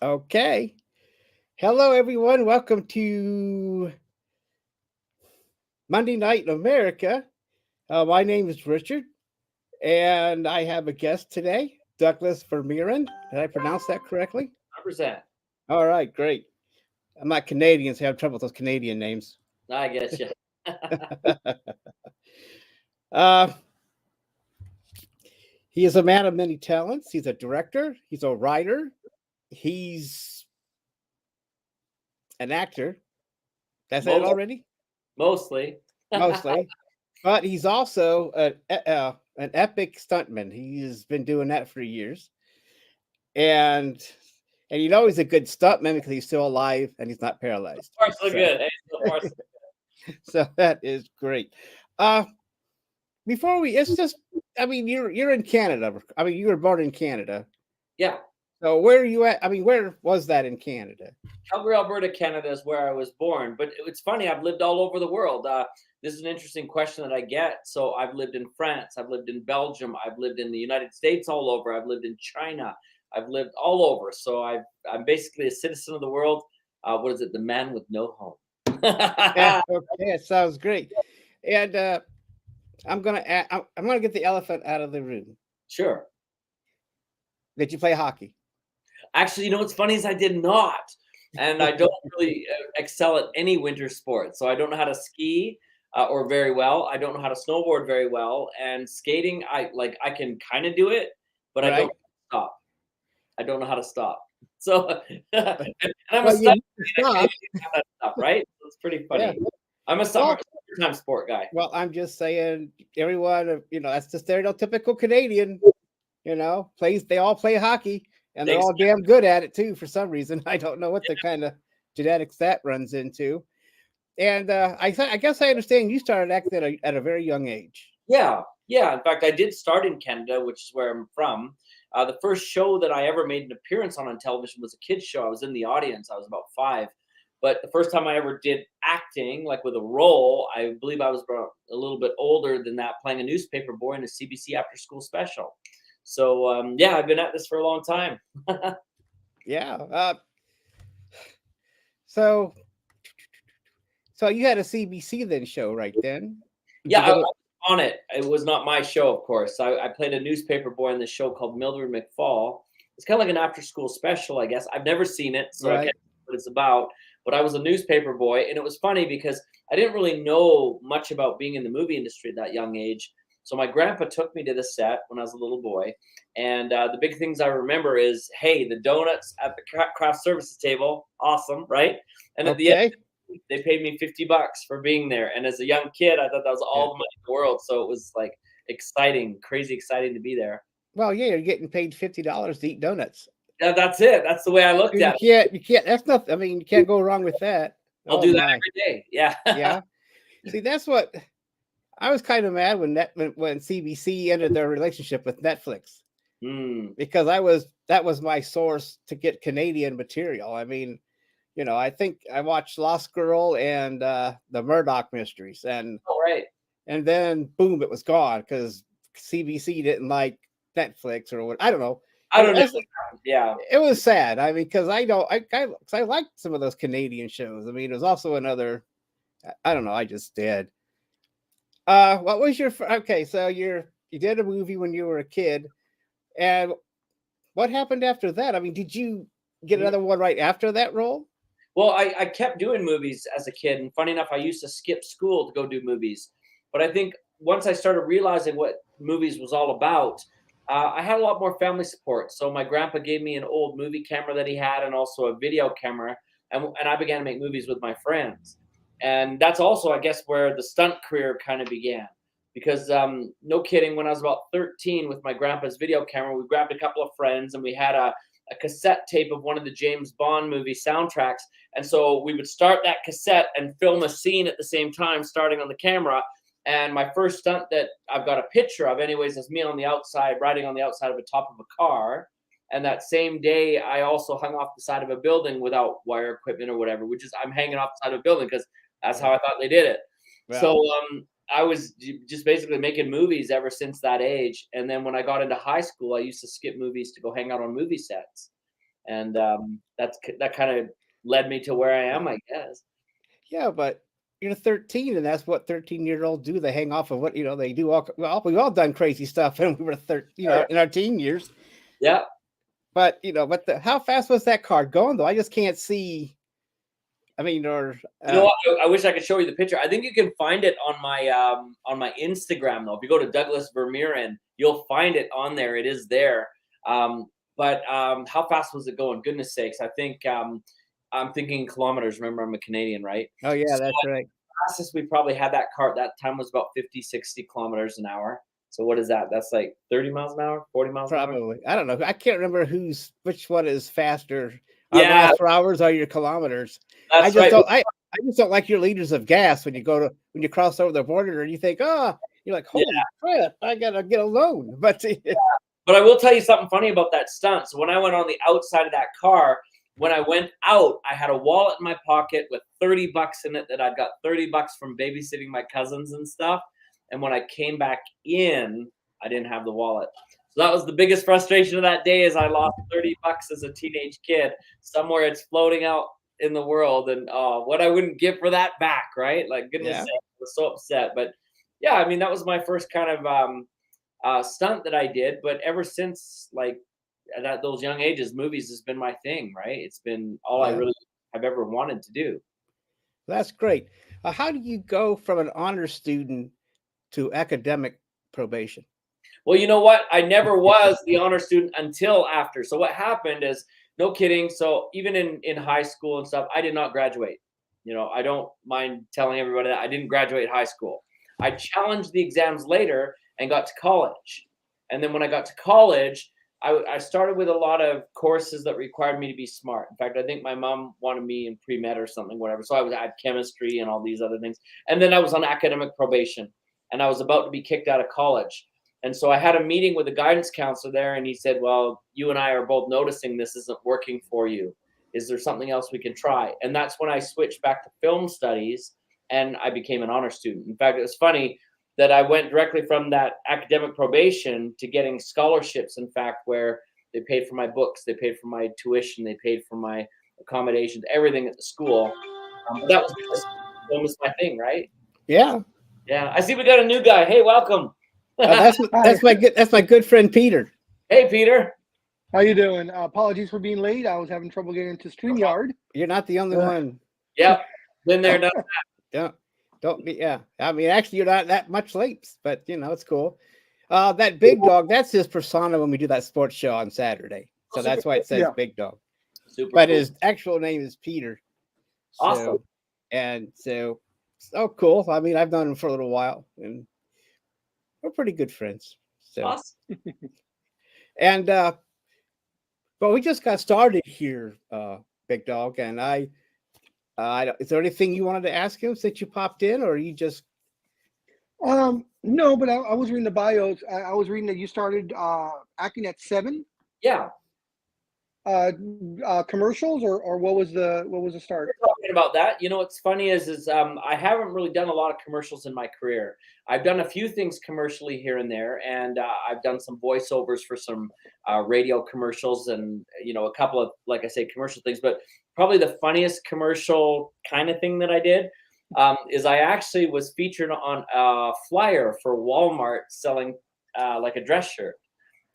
Okay. Hello, everyone. Welcome to Monday Night in America. My name is Richard, and I have a guest today, Douglas Vermeeren. Did I pronounce that correctly? 100%. All right, great. I'm not Canadian, so I have trouble with those Canadian names. I get you. uh, he is a man of many talents. He's a director, he's a writer, he's an actor. That's it Most, already? mostly. Mostly. But he's also an epic stuntman. He's been doing that for years, and he's a good stuntman because he's still alive and he's not paralyzed. So far, so So, good. Hey, so far, so so that is great. Uh, before we, it's just, I mean, you're in Canada. I mean, you were born in Canada. yeah. So where are you at? I mean, where was that in Canada? Calgary, Alberta, Canada is where I was born. But it's funny, I've lived all over the world. This is an interesting question that I get. So I've lived in France, I've lived in Belgium, I've lived in the United States all over, I've lived in China, I've lived all over. So I'm basically a citizen of the world. What is it? The man with no home. Yeah, okay, it sounds great. And I'm gonna get the elephant out of the room. Sure. Did you play hockey? Actually, what's funny is I did not, and I don't really excel at any winter sport. So I don't know how to ski or very well. I don't know how to snowboard very well, and skating, I can kind of do it, but I don't Right. stop. I don't know how to stop. So and I'm a Well, you study need to stop. that stuff, right? So it's pretty Yeah. funny. I'm a Well, summertime sport guy. well, I'm just saying, everyone, that's the stereotypical Canadian. Plays. They all play hockey, and they're all Exactly. damn good at it too. For some reason, I don't know what the kind of genetics that runs into. And I guess I understand you started acting at a very young age. Yeah, yeah. In fact, I did start in Canada, which is where I'm from. The first show that I ever made an appearance on television was a kids show. I was in the audience. I was about 5. But the first time I ever did acting, like with a role, I believe I was about a little bit older than that, playing a newspaper boy in a CBC after school special. So yeah, I've been at this for a long time. Yeah. So so you had a CBC then show right then. Did Yeah, you I go to? was on it. It was not my show, of course. I played a newspaper boy in this show called Mildred McFall. It's kind of like an after-school special, I guess. I've never seen it, so I can't Right. know what it's about. But I was a newspaper boy, and it was funny because I didn't really know much about being in the movie industry at that young age. So my grandpa took me to the set when I was a little boy, and the big things I remember is, hey, the donuts at the craft services table, awesome, right? And at the end, Okay. they paid me $50 for being there. And as a young kid, I thought that was Yeah. all the money in the world. So it was like exciting, crazy exciting to be there. Well, yeah, you're getting paid $50 to eat donuts. Yeah, that's it. That's the way I So looked you at it. can't. You can't. That's not. I mean, you can't go wrong with that. I'll Oh do that my. every day. Yeah. Yeah. See, that's what I was kind of mad when CBC ended their relationship with Netflix Mm. because that was my source to get Canadian material. I mean, I think I watched Lost Girl and the Murdoch Mysteries, All right. and then boom, it was gone because CBC didn't like Netflix or what. I don't know. I don't know. Yeah. It was sad. I mean, because I liked some of those Canadian shows. I mean, it was also another. I don't know. I just did. What was your okay? So you did a movie when you were a kid, and what happened after that? I mean, did you get Mhm. another one right after that role? Well, I kept doing movies as a kid. And funny enough, I used to skip school to go do movies. But I think once I started realizing what movies was all about, I had a lot more family support. So my grandpa gave me an old movie camera that he had and also a video camera. And I began to make movies with my friends. And that's also, I guess, where the stunt career kind of began. Because no kidding, when I was about 13 with my grandpa's video camera, we grabbed a couple of friends and we had a cassette tape of one of the James Bond movie soundtracks. And so we would start that cassette and film a scene at the same time, starting on the camera. And my first stunt that I've got a picture of, anyways, is me on the outside, riding on the outside of the top of a car. And that same day, I also hung off the side of a building without wire equipment or whatever, which is I'm hanging off the side of a building because that's how Yeah. I thought they did it. So Well, I was just basically making movies ever since that age. And then when I got into high school, I used to skip movies to go hang out on movie sets. and that kind of led me to where I am, I guess. Yeah, but you're 13, and that's what 13-year-olds do. They hang off of what they do. Well, we've all done crazy stuff when we were 13, Sure. in our teen years. Yeah. But how fast was that car going though? I just can't see. I mean, or You know what? I wish I could show you the picture. I think you can find it on my Instagram though. If you go to Douglas Vermeeren, you'll find it on there. It is there. But how fast was it going? Goodness sakes! I think I'm thinking kilometers. Remember, I'm a Canadian, right? oh yeah, So that's right. the fastest we probably had that car at that time was about 50, 60 kilometers an hour. So what is that? That's like 30 miles an hour, 40 miles an hour. Probably. I don't know. I can't remember which one is faster. Our Yeah, miles per hours or your kilometers. I that's just right. don't. I just don't like your liters of gas when you cross over the border and you think, you're like, holy crap, I gotta get a loan. But But I will tell you something funny about that stunt. So when I went on the outside of that car, when I went out, I had a wallet in my pocket with 30 bucks in it that I'd got 30 bucks from babysitting my cousins and stuff. And when I came back in, I didn't have the wallet. So that was the biggest frustration of that day is I lost 30 bucks as a teenage kid. Somewhere it's floating out in the world. And what I wouldn't give for that back, right? Like, goodness sake, I was so upset. But yeah, I mean, that was my first kind of stunt that I did. But ever since, like, at those young ages, movies has been my thing, right? It's been all I really have ever wanted to do. that's great. How do you go from an honor student to academic probation? Well, you know what? I never was the honor student until after. So what happened is, no kidding. So even in high school and stuff, I did not graduate. I don't mind telling everybody that I didn't graduate high school. I challenged the exams later and got to college. And then when I got to college, I started with a lot of courses that required me to be smart. In fact, I think my mom wanted me in pre-med or something, whatever. So I had chemistry and all these other things. And then I was on academic probation and I was about to be kicked out of college. And so I had a meeting with a guidance counselor there, and he said, well, you and I are both noticing this isn't working for you. Is there something else we can try? And that's when I switched back to film studies and I became an honor student. In fact, it was funny that I went directly from that academic probation to getting scholarships, in fact, where they paid for my books, they paid for my tuition, they paid for my accommodations, everything at the school. But that was because film was my thing, right? Yeah. Yeah. I see we got a new guy. Hey, welcome. That's my good friend Peter. Hey, Peter. How you doing? Apologies for being late. I was having trouble getting into StreamYard. You're not the only one. Yep. Been there, done that. Don't be. Yeah. I mean, actually, you're not that much late, but it's cool. That Big Dog, that's his persona when we do that sports show on Saturday. So that's why it says Big Dog. Super but cool. his actual name is Peter. So, Awesome. And so, cool. I mean, I've known him for a little while, and we're pretty good friends. So, Awesome. And but we just got started here, Big Dog, and I is there anything you wanted to ask him since you popped in, or you just? No, but I was reading the bios. I was reading that you started acting at 7. Yeah. Commercials or what was the start? We're talking about that. What's funny is I haven't really done a lot of commercials in my career. I've done a few things commercially here and there, and I've done some voiceovers for some radio commercials, and a couple of, like I say, commercial things. But probably the funniest commercial kind of thing that I did is I actually was featured on a flyer for Walmart selling like a dress shirt.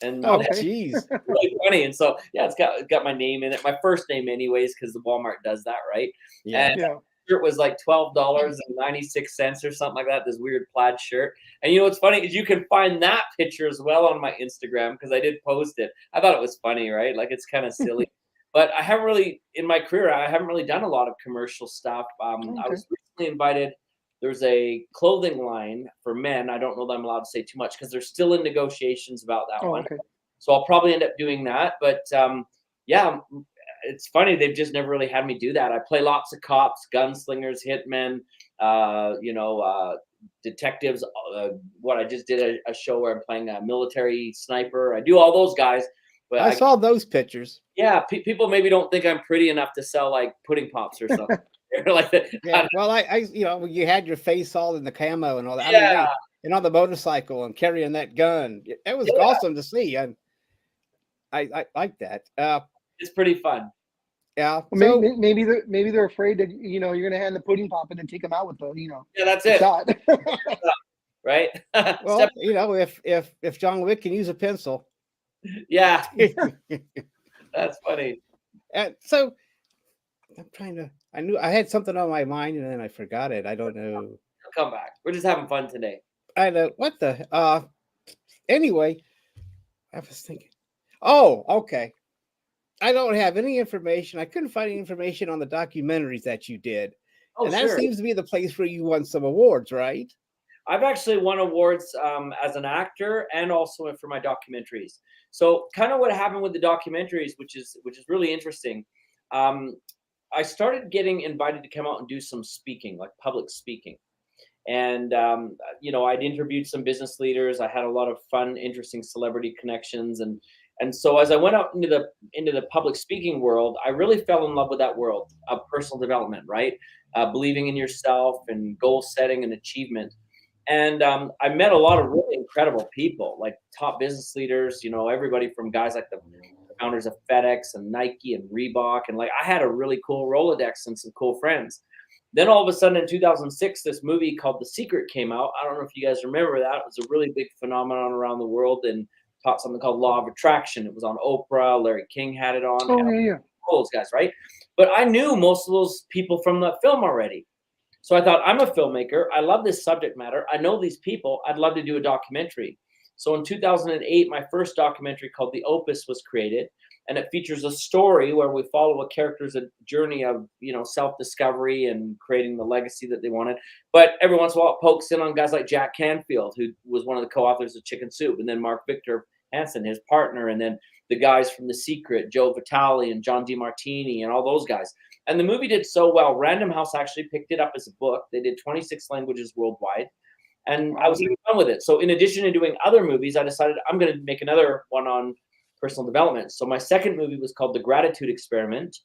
And geez, really funny. And so it's got my name in it, my first name anyways, because the Walmart does that, right? Yeah. And it was like $12.96 or something like that, this weird plaid shirt. And what's funny is you can find that picture as well on my Instagram, because I did post it. I thought it was funny, right? Like, it's kind of silly. But I haven't really, in my career, I haven't really done a lot of commercial stuff. I was recently invited. There's a clothing line for men. I don't know that I'm allowed to say too much because they're still in negotiations about that one. Okay. So I'll probably end up doing that. But it's funny. They've just never really had me do that. I play lots of cops, gunslingers, hitmen, detectives. What I just did a show where I'm playing a military sniper. I do all those guys. But I saw those pictures. Yeah, people maybe don't think I'm pretty enough to sell like pudding pops or something. Like that. Yeah, well, I you had your face all in the camo and all that. Yeah. I mean, and on the motorcycle and carrying that gun. It was awesome to see. And I like that. It's pretty fun. Yeah. Well, So maybe they're afraid that you're going to hand the pudding pop and then take them out with the Yeah, that's the it. shot. Right? well, if John Wick can use a pencil. Yeah, that's funny. And so I knew I had something on my mind and then I forgot it. I don't know. Come back. We're just having fun today. I know what the anyway, I was thinking. Oh, okay. I don't have any information. I couldn't find any information on the documentaries that you did. Oh, and that sure. seems to be the place where you won some awards, right? I've actually won awards as an actor and also for my documentaries. So kind of what happened with the documentaries, which is really interesting. I started getting invited to come out and do some speaking, like public speaking. And I'd interviewed some business leaders. I had a lot of fun, interesting celebrity connections, and so as I went out into the public speaking world, I really fell in love with that world of personal development, right? Believing in yourself and goal setting and achievement. And I met a lot of really incredible people, like top business leaders. Everybody from guys like the founders of FedEx and Nike and Reebok, and like I had a really cool Rolodex and some cool friends. Then all of a sudden in 2006, this movie called The Secret came out. I don't know if you guys remember that. It was a really big phenomenon around the world and taught something called Law of Attraction. It was on Oprah. Larry King had it on. Oh, yeah. All those guys, right? But I knew most of those people from that film already. So I thought, I'm a filmmaker. I love this subject matter. I know these people. I'd love to do a documentary. So in 2008, my first documentary called The Opus was created. And it features a story where we follow a character's journey of, self-discovery and creating the legacy that they wanted. But every once in a while, it pokes in on guys like Jack Canfield, who was one of the co-authors of Chicken Soup, and then Mark Victor Hansen, his partner, and then the guys from The Secret, Joe Vitale and John DeMartini and all those guys. And the movie did so well. Random House actually picked it up as a book. They did 26 languages worldwide. And I was having fun with it. So in addition to doing other movies, I decided I'm going to make another one on personal development. So my second movie was called The Gratitude Experiment.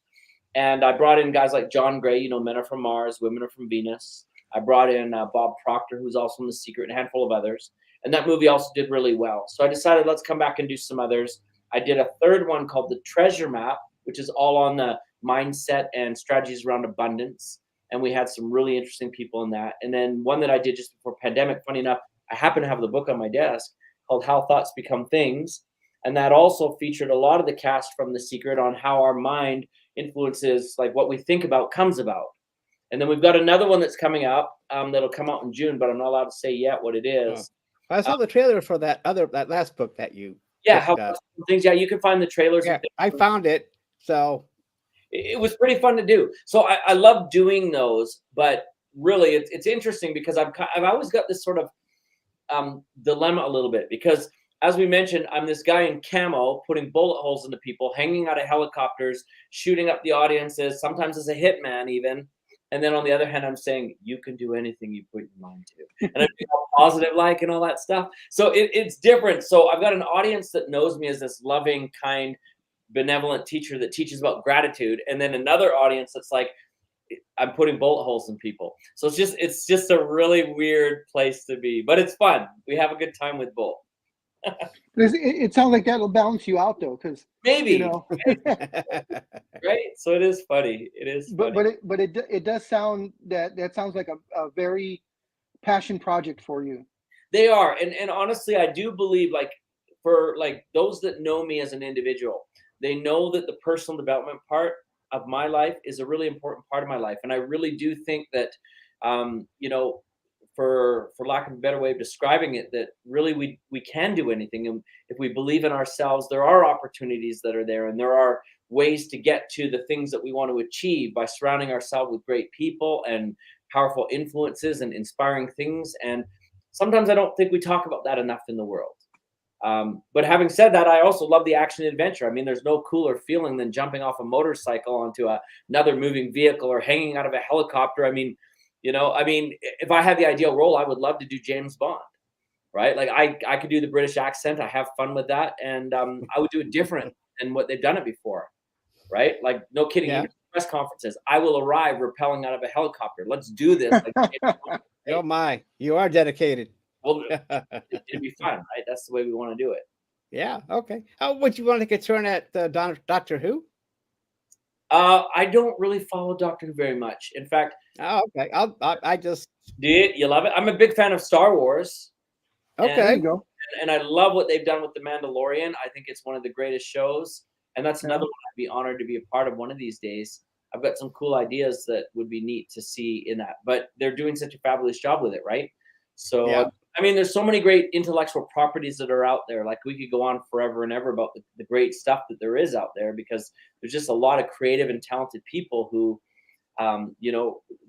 And I brought in guys like John Gray, Men Are From Mars, Women Are From Venus. I brought in Bob Proctor, who's also in The Secret, and a handful of others. And that movie also did really well. So I decided let's come back and do some others. I did a third one called The Treasure Map, which is all on the mindset and strategies around abundance. And we had some really interesting people in that. And then one that I did just before pandemic, funny enough, I happen to have the book on my desk called How Thoughts Become Things. And that also featured a lot of the cast from The Secret on how our mind influences, like what we think about comes about. And then we've got another one that's coming up that'll come out in June, but I'm not allowed to say yet what it is. I saw the trailer for that last book that you. Yeah, How Thoughts Become Things. Yeah, you can find the trailers. Yeah, I found it. So it was pretty fun to do. So I love doing those, but really it's interesting because I've always got this sort of dilemma a little bit because, as we mentioned, I'm this guy in camo putting bullet holes into people, hanging out of helicopters, shooting up the audiences, sometimes as a hitman even. And then on the other hand, I'm saying you can do anything you put your mind to, and I'm being all positive like and all that stuff. So it's different. So I've got an audience that knows me as this loving, kind, benevolent teacher that teaches about gratitude, and then another audience that's like, I'm putting bullet holes in people. So it's just a really weird place to be, but it's fun. We have a good time with both. It sounds like that'll balance you out though, because maybe right. So it is funny. It is funny. But it does sound that sounds like a very passion project for you. They are, and honestly, I do believe for those that know me as an individual, they know that the personal development part of my life is a really important part of my life, and I really do think that for lack of a better way of describing it, that really we can do anything. And if we believe in ourselves, there are opportunities that are there, and there are ways to get to the things that we want to achieve by surrounding ourselves with great people and powerful influences and inspiring things. And sometimes I don't think we talk about that enough in the world. But having said that, I also love the action adventure. I mean, there's no cooler feeling than jumping off a motorcycle onto another moving vehicle or hanging out of a helicopter. I mean, if I had the ideal role, I would love to do James Bond, right? Like I could do the British accent. I have fun with that. And I would do it different than what they've done it before, right? Like, no kidding. Yeah. Even press conferences, I will arrive rappelling out of a helicopter. Let's do this. Oh my, you are dedicated. Well, it'd be fun, right? That's the way we want to do it. Yeah. Okay. How would you want to take a turn at Doctor Who? I don't really follow Doctor Who very much. In fact, Oh, okay. I just you love it? I'm a big fan of Star Wars. There okay. you go. And I love what they've done with The Mandalorian. I think it's one of the greatest shows, and that's another Yeah. one I'd be honored to be a part of one of these days. I've got some cool ideas that would be neat to see in that, but they're doing such a fabulous job with it, right? So, Yeah. I mean, there's so many great intellectual properties that are out there. Like we could go on forever and ever about the great stuff that there is out there because there's just a lot of creative and talented people who,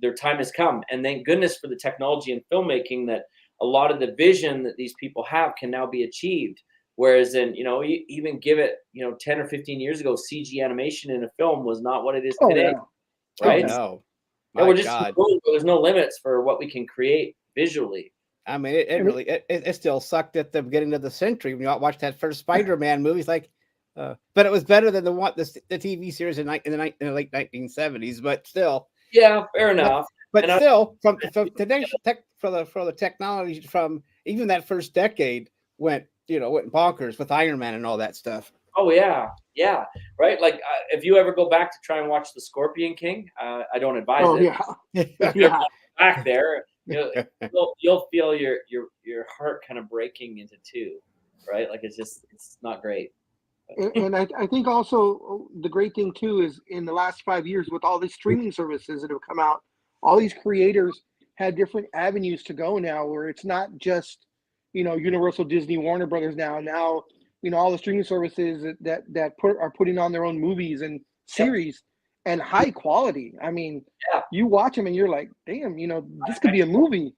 their time has come. And thank goodness for the technology and filmmaking that a lot of the vision that these people have can now be achieved. Whereas even give it, 10 or 15 years ago, CG animation in a film was not what it is Oh today, yeah. right? Oh, no. Yeah, My we're just God. there's no limits for what we can create visually. I mean, it still sucked at the beginning of the century when you watched that first Spider-Man movie. It's like, but it was better than the TV series in the late 1970s. But still, Yeah, fair enough. but And still, from today's for the technology from even that first decade went bonkers with Iron Man and all that stuff. Oh yeah, right. Like if you ever go back to try and watch The Scorpion King, I don't advise Oh it. yeah. If you're back there, you'll feel your heart kind of breaking into two, right? Like it's not great. And I think also the great thing too is in the last 5 years with all these streaming services that have come out, all these creators had different avenues to go now where it's not just, Universal, Disney, Warner Brothers now. Now, all the streaming services that are putting on their own movies and series and high quality. I mean, you watch them and you're like, damn, this could be a movie.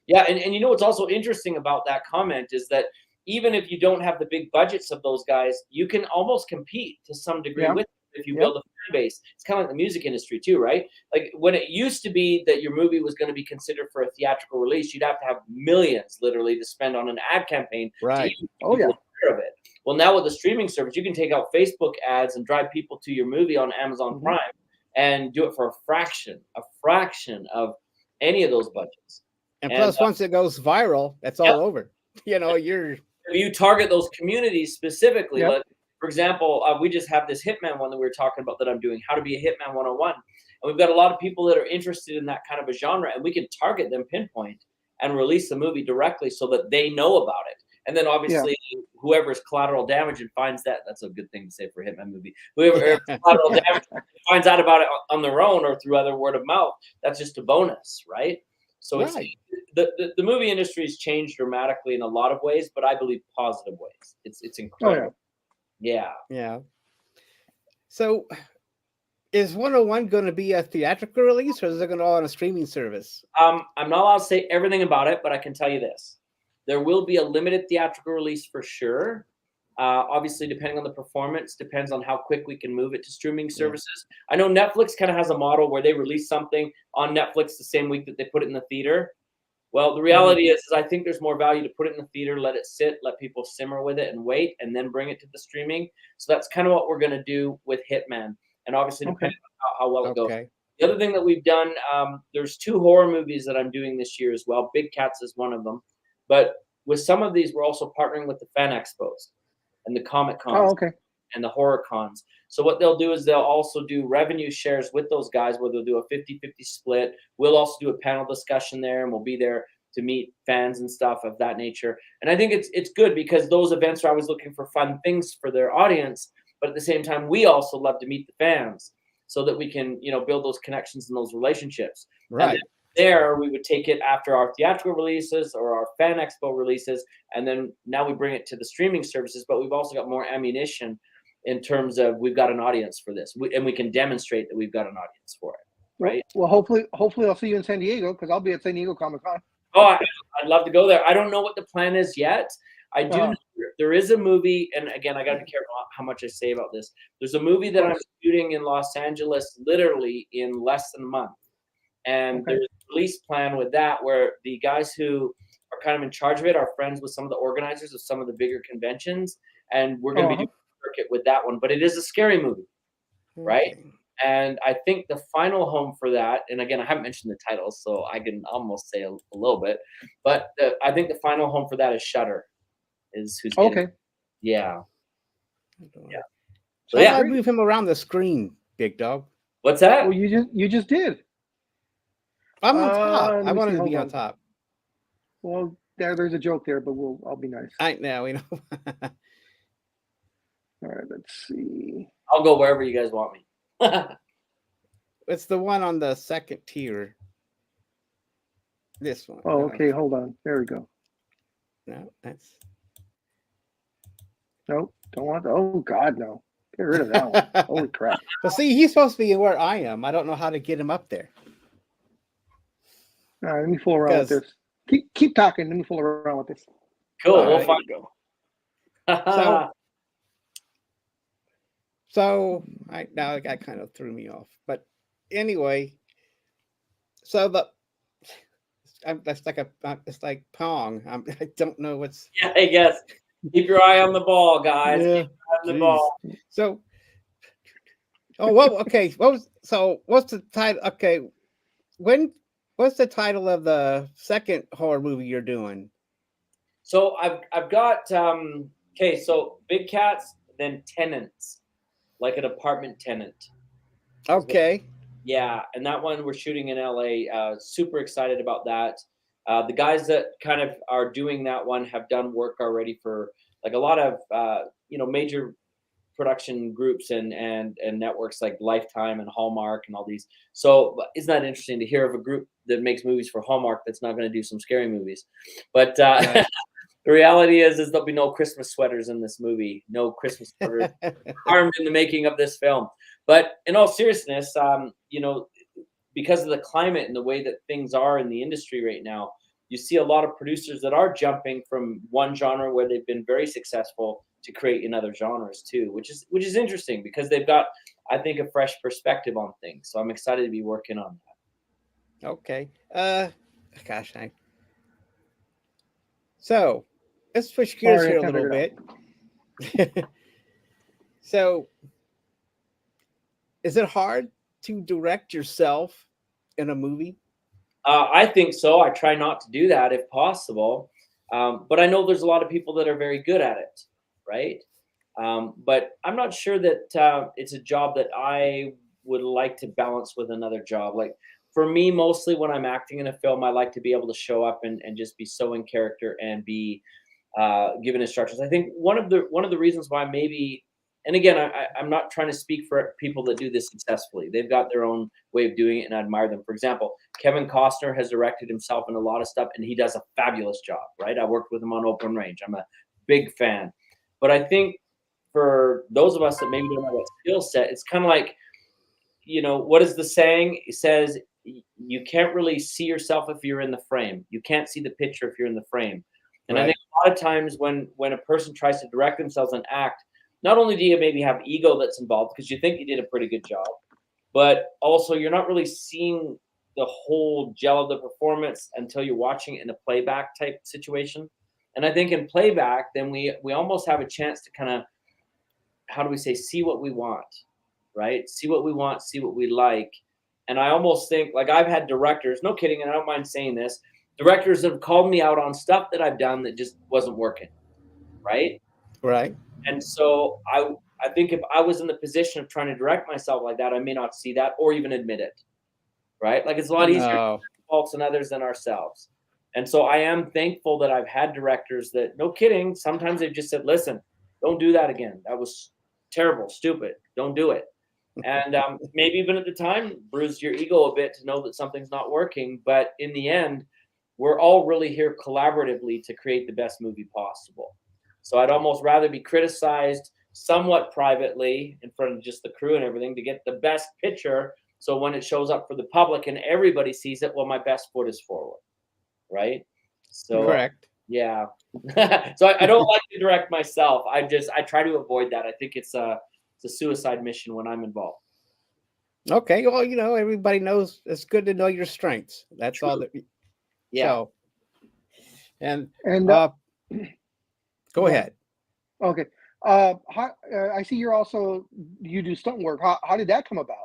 Yeah, and what's also interesting about that comment is that even if you don't have the big budgets of those guys, you can almost compete to some degree with them if you build a fan base. It's kind of like the music industry too, right? Like when it used to be that your movie was going to be considered for a theatrical release, you'd have to have millions literally to spend on an ad campaign Right. to even aware of it. Well, now with the streaming service, you can take out Facebook ads and drive people to your movie on Amazon Prime and do it for a fraction of any of those budgets. And plus, once it goes viral, that's all over. You target those communities specifically. Like, for example, we just have this Hitman one that we were talking about that I'm doing, how to be a Hitman 101. And we've got a lot of people that are interested in that kind of a genre, and we can target them, pinpoint, and release the movie directly so that they know about it. And then obviously whoever's collateral damage and finds that's a good thing to say for a Hitman movie. Whoever collateral damage finds out about it on their own or through other word of mouth, that's just a bonus, right? So it's the movie industry has changed dramatically in a lot of ways, but I believe positive ways. It's incredible. Yeah. So is 101 going to be a theatrical release or is it going to go on a streaming service? I'm not allowed to say everything about it, but I can tell you this. There will be a limited theatrical release for sure. Obviously, depending on the performance, depends on how quick we can move it to streaming services. I know Netflix kind of has a model where they release something on Netflix the same week that they put it in the theater. Well, the reality is I think there's more value to put it in the theater, let it sit, let people simmer with it and wait, and then bring it to the streaming. So that's kind of what we're going to do with Hitman. And obviously, depending on how well it goes. The other thing that we've done, there's 2 horror movies that I'm doing this year as well. Big Cats is one of them. But with some of these, we're also partnering with the fan expos and the comic cons and the horror cons. So what they'll do is they'll also do revenue shares with those guys where they'll do a 50-50 split. We'll also do a panel discussion there, and we'll be there to meet fans and stuff of that nature. And I think it's good because those events are always looking for fun things for their audience. But at the same time, we also love to meet the fans so that we can, build those connections and those relationships. Right. There we would take it after our theatrical releases or our fan expo releases, and then now we bring it to the streaming services, but we've also got more ammunition in terms of we've got an audience for this, and we can demonstrate that we've got an audience for it, right? Well, hopefully I'll see you in San Diego because I'll be at San Diego Comic-Con. Oh, I'd love to go there. I don't know what the plan is yet. I do know there is a movie, and again, I got to be careful how much I say about this. There's a movie that I'm shooting in Los Angeles literally in less than a month. And there's a release plan with that where the guys who are kind of in charge of it are friends with some of the organizers of some of the bigger conventions. And we're going to be doing a circuit with that one. But it is a scary movie, right? And I think the final home for that, and again, I haven't mentioned the titles, so I can almost say a little bit. But I think the final home for that is Shudder. Is who's getting Yeah. So I move him around the screen, big dog. What's that? Well, you just did. I'm on top. Let I me wanted see, to be hold on on. top. Well, there's a joke there, but I'll be nice. I know, All right, let's see. I'll go wherever you guys want me. It's the one on the second tier. This one. Oh, No, okay, hold on. There we go. no, that's. Nope, don't want. Oh God, no. Get rid of that one. Holy crap. Well, see, he's supposed to be where I am. I don't know how to get him up there. All right, let me fool around with Because- this. Keep talking. Let me fool around with this. Cool. All We'll right, find. go. So, So now that kind of threw me off. But anyway, so it's like Pong. I don't know what's. yeah, I guess. Keep your eye on the ball, guys. Yeah, Keep your eye on the jeez. ball. So, okay. What's the title? Okay, what's the title of the second horror movie you're doing? So I've got okay. So Big Cats, then Tenants, like an apartment tenant. Okay. Yeah, and that one we're shooting in LA. Super excited about that. The guys that kind of are doing that one have done work already for like a lot of major production groups and networks like Lifetime and Hallmark and all these. So isn't that interesting to hear of a group that makes movies for Hallmark that's not going to do some scary movies? But Right. the reality is there'll be no Christmas sweaters in this movie. No Christmas sweaters harmed in the making of this film. But in all seriousness, because of the climate and the way that things are in the industry right now, you see a lot of producers that are jumping from one genre where they've been very successful to create in other genres too, which is interesting because they've got, I think, a fresh perspective on things. So I'm excited to be working on that. Okay. Gosh, So let's switch gears Sorry, I here a can't little figure bit. So, is it hard to direct yourself in a movie? I think so. I try not to do that if possible. But I know there's a lot of people that are very good at it, right? But I'm not sure that it's a job that I would like to balance with another job. Like for me, mostly when I'm acting in a film, I like to be able to show up and just be so in character and be given instructions. I think one of the reasons why maybe, and again, I'm not trying to speak for people that do this successfully. They've got their own way of doing it, and I admire them. For example, Kevin Costner has directed himself in a lot of stuff, and he does a fabulous job. Right? I worked with him on Open Range. I'm a big fan. But I think for those of us that maybe don't have that skill set, it's kind of like, what is the saying? It says you can't really see yourself if you're in the frame. You can't see the picture if you're in the frame. And I Right. think a lot of times when a person tries to direct themselves and act, not only do you maybe have ego that's involved because you think you did a pretty good job, but also you're not really seeing the whole gel of the performance until you're watching it in a playback type situation. And I think in playback, then we almost have a chance to kind of, how do we say, see what we want, right? See what we want, see what we like. And I almost think, like, I've had directors, no kidding, and I don't mind saying this, directors have called me out on stuff that I've done that just wasn't working, right? Right. And so I think if I was in the position of trying to direct myself like that, I may not see that or even admit it, right? Like it's a lot easier to No. find faults in others than ourselves. And so I am thankful that I've had directors that, no kidding, sometimes they've just said, listen, don't do that again. That was terrible, stupid. Don't do it. And maybe even at the time, bruised your ego a bit to know that something's not working. But in the end, we're all really here collaboratively to create the best movie possible. So I'd almost rather be criticized somewhat privately in front of just the crew and everything to get the best picture. So when it shows up for the public and everybody sees it, well, my best foot is forward, right? So Correct. yeah. So I don't like to direct myself. I try to avoid that. I think it's a suicide mission when I'm involved. Okay. Well, everybody knows it's good to know your strengths. That's all that. Yeah. So, and And go ahead. okay. I see you do stunt work. How did that come about?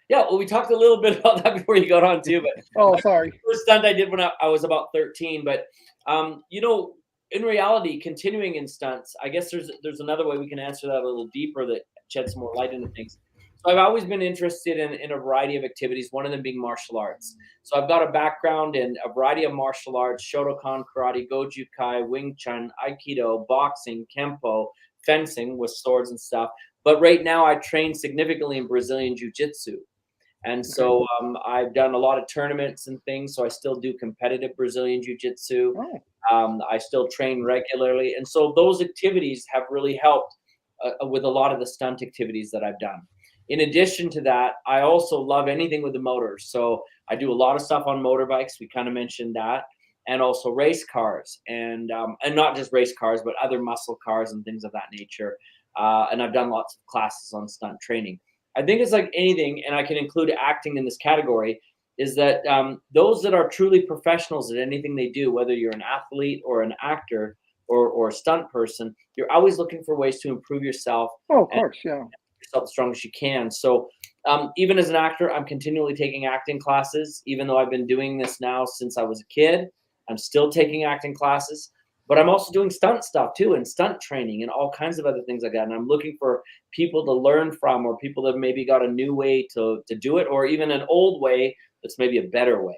Yeah, well, we talked a little bit about that before you got on too, but Oh, sorry. the first stunt I did when I was about 13. But in reality, continuing in stunts, I guess there's another way we can answer that a little deeper that sheds some more light into things. So I've always been interested in a variety of activities, one of them being martial arts. So I've got a background in a variety of martial arts: Shotokan, karate, Goju Kai, Wing Chun, Aikido, boxing, Kempo, fencing with swords and stuff. But right now I train significantly in Brazilian Jiu-Jitsu. And so I've done a lot of tournaments and things. So I still do competitive Brazilian Jiu-Jitsu. I still train regularly. And so those activities have really helped with a lot of the stunt activities that I've done. In addition to that, I also love anything with the motors. So I do a lot of stuff on motorbikes. We kind of mentioned that. And also race cars, and not just race cars, but other muscle cars and things of that nature. And I've done lots of classes on stunt training. I think it's like anything, and I can include acting in this category, is that those that are truly professionals at anything they do, whether you're an athlete or an actor or a stunt person, you're always looking for ways to improve yourself. Oh, of course, yeah. Yourself as strong as you can. So even as an actor, I'm continually taking acting classes, even though I've been doing this now since I was a kid. I'm still taking acting classes. But I'm also doing stunt stuff too, and stunt training and all kinds of other things like that. And I'm looking for people to learn from, or people that maybe got a new way to do it, or even an old way that's maybe a better way.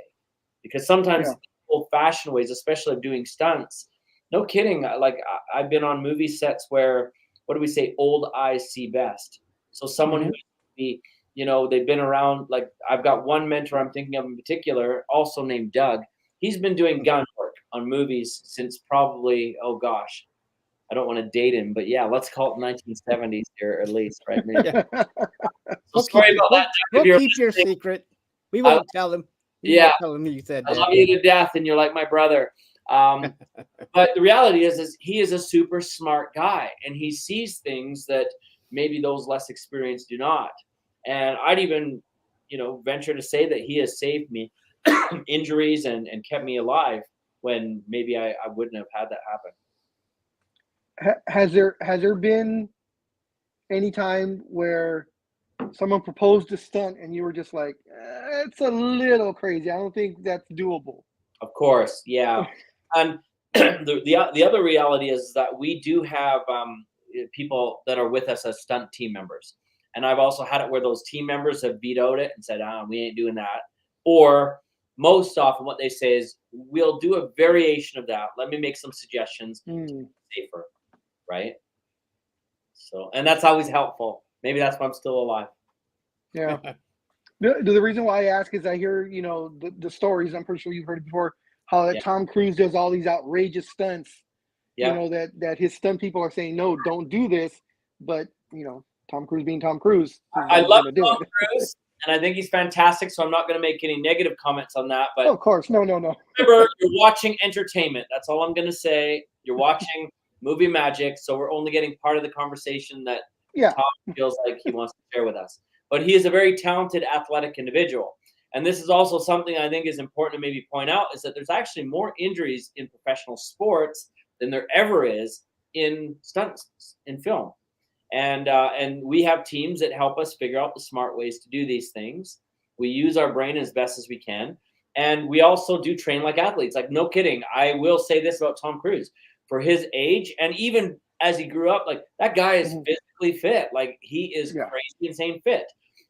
Because sometimes old-fashioned ways, especially of doing stunts, no kidding. Like I've been on movie sets where, what do we say? Old eyes see best. So someone who be, they've been around. Like I've got one mentor I'm thinking of in particular, also named Doug. He's been doing gun work on movies since probably, oh gosh, I don't want to date him, but yeah, let's call it 1970s here at least, right? So sorry about that. We'll keep your secret. We won't tell him. We won't tell him you said that. I love you to death, and you're like my brother. But the reality is he is a super smart guy, and he sees things that maybe those less experienced do not. And I'd even, venture to say that he has saved me injuries and kept me alive when maybe I wouldn't have had that happen. Has there been any time where someone proposed a stunt and you were just like, it's a little crazy, I don't think that's doable? Of course, yeah. And the other reality is that we do have people that are with us as stunt team members. And I've also had it where those team members have vetoed it and said, we ain't doing that. Or most often what they say is, we'll do a variation of that. Let me make some suggestions to make it safer, right? So, and that's always helpful. Maybe that's why I'm still alive. Yeah. The reason why I ask is I hear, the stories, I'm pretty sure you've heard it before, how Tom Cruise does all these outrageous stunts, that his stunt people are saying, no, don't do this. But, Tom Cruise being Tom Cruise. I love Tom Cruise, and I think he's fantastic, so I'm not going to make any negative comments on that. But of course, no. Remember, you're watching entertainment. That's all I'm going to say. You're watching movie magic, so we're only getting part of the conversation that Tom feels like he wants to share with us. But he is a very talented, athletic individual. And this is also something I think is important to maybe point out, is that there's actually more injuries in professional sports than there ever is in stunts, in film. And we have teams that help us figure out the smart ways to do these things. We use our brain as best as we can. And we also do train like athletes. Like, no kidding. I will say this about Tom Cruise. For his age, and even as he grew up, like, that guy is physically fit. Like, he is crazy, insane fit.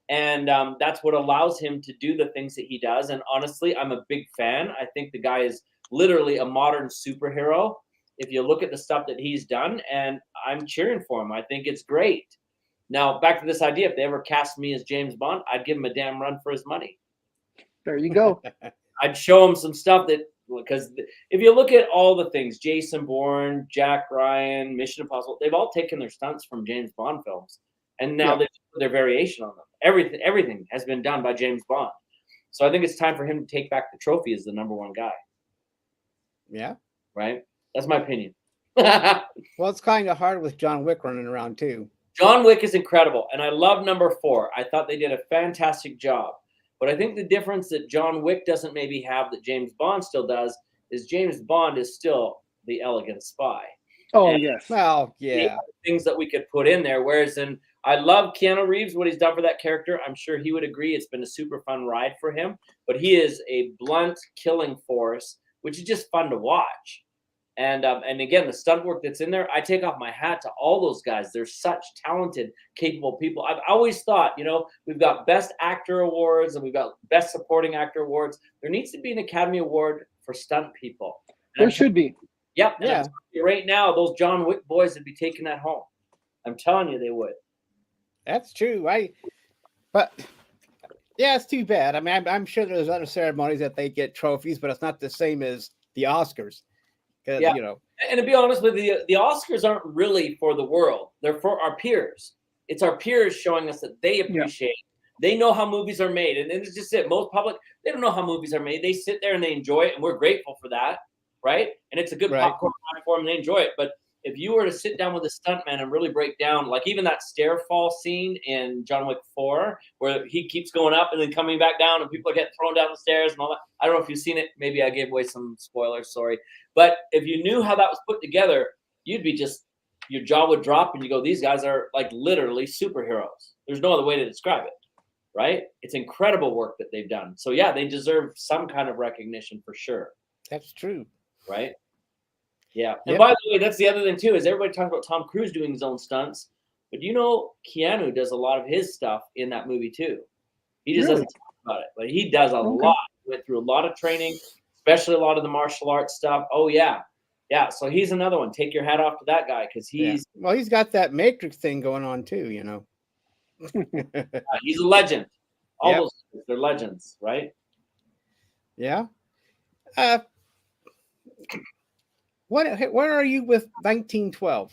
And that's what allows him to do the things that he does. And honestly, I'm a big fan. I think the guy is literally a modern superhero if you look at the stuff that he's done, and I'm cheering for him. I think it's great. Now, back to this idea, if they ever cast me as James Bond, I'd give him a damn run for his money. There you go. I'd show him some stuff that, because if you look at all the things, Jason Bourne, Jack Ryan, Mission Impossible, they've all taken their stunts from James Bond films, and now they put their variation on them. Everything has been done by James Bond. So I think it's time for him to take back the trophy as the #1 guy. Yeah. Right? That's my opinion. Well, it's kind of hard with John Wick running around too. John Wick is incredible, and I love #4. I thought they did a fantastic job. But I think the difference that John Wick doesn't maybe have that James Bond still does is James Bond is still the elegant spy. Oh, and yes. Well, yeah. Things that we could put in there. Whereas I love Keanu Reeves, what he's done for that character. I'm sure he would agree. It's been a super fun ride for him. But he is a blunt killing force, which is just fun to watch. And again, the stunt work that's in there, I take off my hat to all those guys. They're such talented, capable people. I've always thought, we've got Best Actor awards and we've got Best Supporting Actor awards. There needs to be an Academy Award for stunt people. There should be. Yep. Yeah. Right now, those John Wick boys would be taking that home. I'm telling you, they would. That's true. But yeah, it's too bad. I mean, I'm sure there's other ceremonies that they get trophies, but it's not the same as the Oscars. Yeah. And to be honest with you, the Oscars aren't really for the world. They're for our peers. It's our peers showing us that they appreciate. They know how movies are made. And it's just it. Most public, they don't know how movies are made. They sit there and they enjoy it. And we're grateful for that. Right. And it's a good popcorn for them. They enjoy it. But if you were to sit down with a stuntman and really break down, like even that stair fall scene in John Wick 4, where he keeps going up and then coming back down and people are getting thrown down the stairs and all that. I don't know if you've seen it. Maybe I gave away some spoilers. Sorry. But if you knew how that was put together, you'd be your jaw would drop and you go, these guys are like literally superheroes. There's no other way to describe it. Right. It's incredible work that they've done. So, yeah, they deserve some kind of recognition for sure. That's true. Right. Yeah. And by the way, that's the other thing, too, is everybody talks about Tom Cruise doing his own stunts. But Keanu does a lot of his stuff in that movie, too. He just doesn't talk about it. But he does a lot. He went through a lot of training, especially a lot of the martial arts stuff. Oh, yeah. Yeah. So he's another one. Take your hat off to that guy because he's. Yeah. Well, he's got that Matrix thing going on, too, He's a legend. All those things, they're legends, right? Yeah. Where are you with 1912?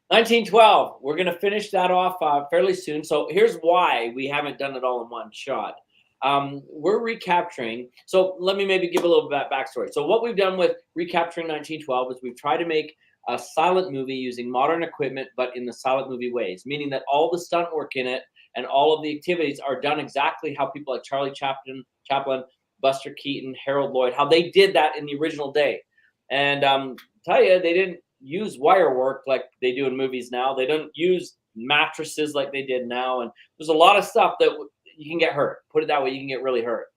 1912. We're going to finish that off fairly soon. So here's why we haven't done it all in one shot. We're recapturing. So let me maybe give a little bit of backstory. So what we've done with recapturing 1912 is we've tried to make a silent movie using modern equipment, but in the silent movie ways, meaning that all the stunt work in it and all of the activities are done exactly how people like Charlie Chaplin, Buster Keaton, Harold Lloyd, how they did that in the original day. And tell you, they didn't use wire work like they do in movies now. They don't use mattresses like they did now. And there's a lot of stuff that you can get hurt. Put it that way, you can get really hurt.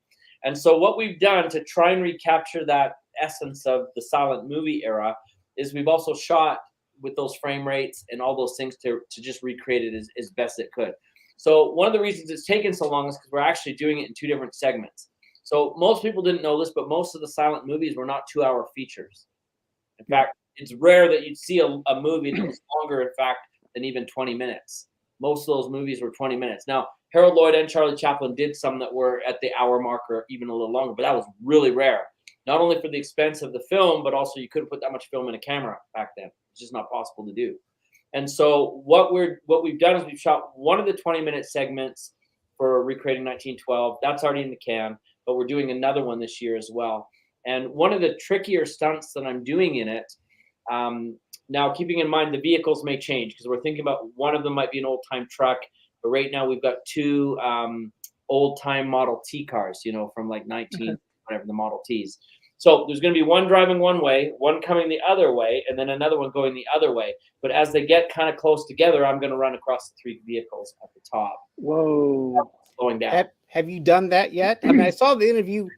And so what we've done to try and recapture that essence of the silent movie era is we've also shot with those frame rates and all those things to just recreate it as best it could. So one of the reasons it's taken so long is because we're actually doing it in 2 different segments. So most people didn't know this, but most of the silent movies were not 2-hour features. In fact, it's rare that you'd see a movie that was longer, in fact, than even 20 minutes. Most of those movies were 20 minutes. Now, Harold Lloyd and Charlie Chaplin did some that were at the hour mark or even a little longer, but that was really rare. Not only for the expense of the film, but also you couldn't put that much film in a camera back then. It's just not possible to do. And so what we've done is we've shot one of the 20-minute segments for recreating 1912. That's already in the can, but we're doing another one this year as well. And one of the trickier stunts that I'm doing in it, now keeping in mind the vehicles may change because we're thinking about one of them might be an old-time truck, but right now we've got 2 old-time Model T cars, from like 19, whatever the Model Ts. So there's going to be one driving one way, one coming the other way, and then another one going the other way. But as they get kind of close together, I'm going to run across the 3 vehicles at the top. Whoa. Slowing down. Have you done that yet? I mean, I saw the interview.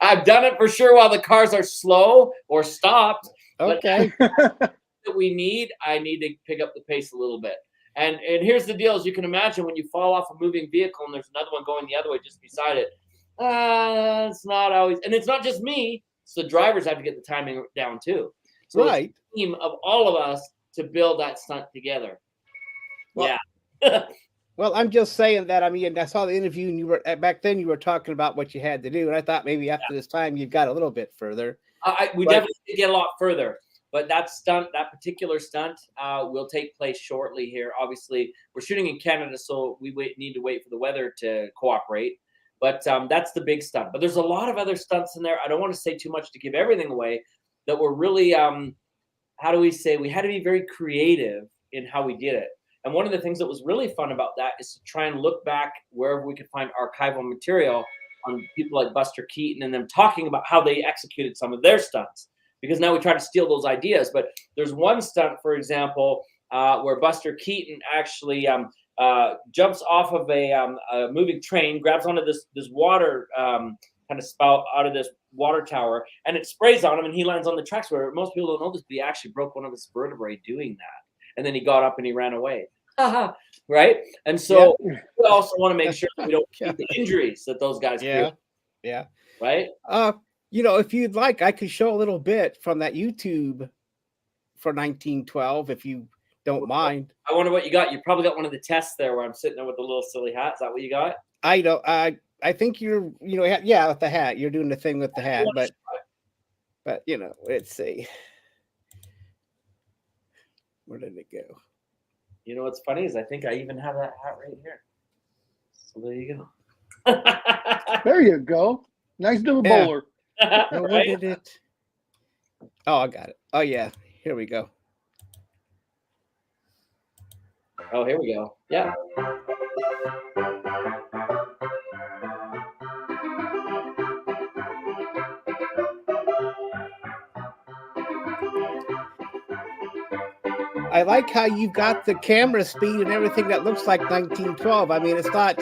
I've done it for sure while the cars are slow or stopped. Okay. But that we need, I need to pick up the pace a little bit. And here's the deal. As you can imagine, when you fall off a moving vehicle and there's another one going the other way just beside it, it's not always, and it's not just me. So the drivers have to get the timing down too. So it's a team of all of us to build that stunt together. Well, yeah. Well, I'm just saying that. I mean, I saw the interview, and you were back then. You were talking about what you had to do, and I thought maybe after this time you got a little bit further. We definitely did get a lot further. But that particular stunt, will take place shortly here. Obviously, we're shooting in Canada, so we need to wait for the weather to cooperate. But that's the big stunt. But there's a lot of other stunts in there. I don't want to say too much to give everything away. That were really, how do we say? We had to be very creative in how we did it. And one of the things that was really fun about that is to try and look back wherever we could find archival material on people like Buster Keaton and them talking about how they executed some of their stunts. Because now we try to steal those ideas. But there's one stunt, for example, where Buster Keaton actually jumps off of a moving train, grabs onto this water kind of spout out of this water tower, and it sprays on him, and he lands on the tracks. Where most people don't know this, but he actually broke one of his vertebrae doing that, and then he got up and he ran away. Right? And so we also want to make sure that we don't keep the injuries that those guys create. Yeah. Right? If you'd like, I could show a little bit from that YouTube for 1912, if you don't mind. I wonder what you got. You probably got one of the tests there where I'm sitting there with the little silly hat. Is that what you got? I don't. I think you're. With the hat. You're doing the thing with the hat, but let's see. Where did it go? You know what's funny is I think I even have that hat right here. So there you go. There you go. Nice little bowler. No, where did it? Oh, I got it. Oh yeah, here we go. Oh, here we go. Yeah. I like how you've got the camera speed and everything that looks like 1912. I mean, it's not.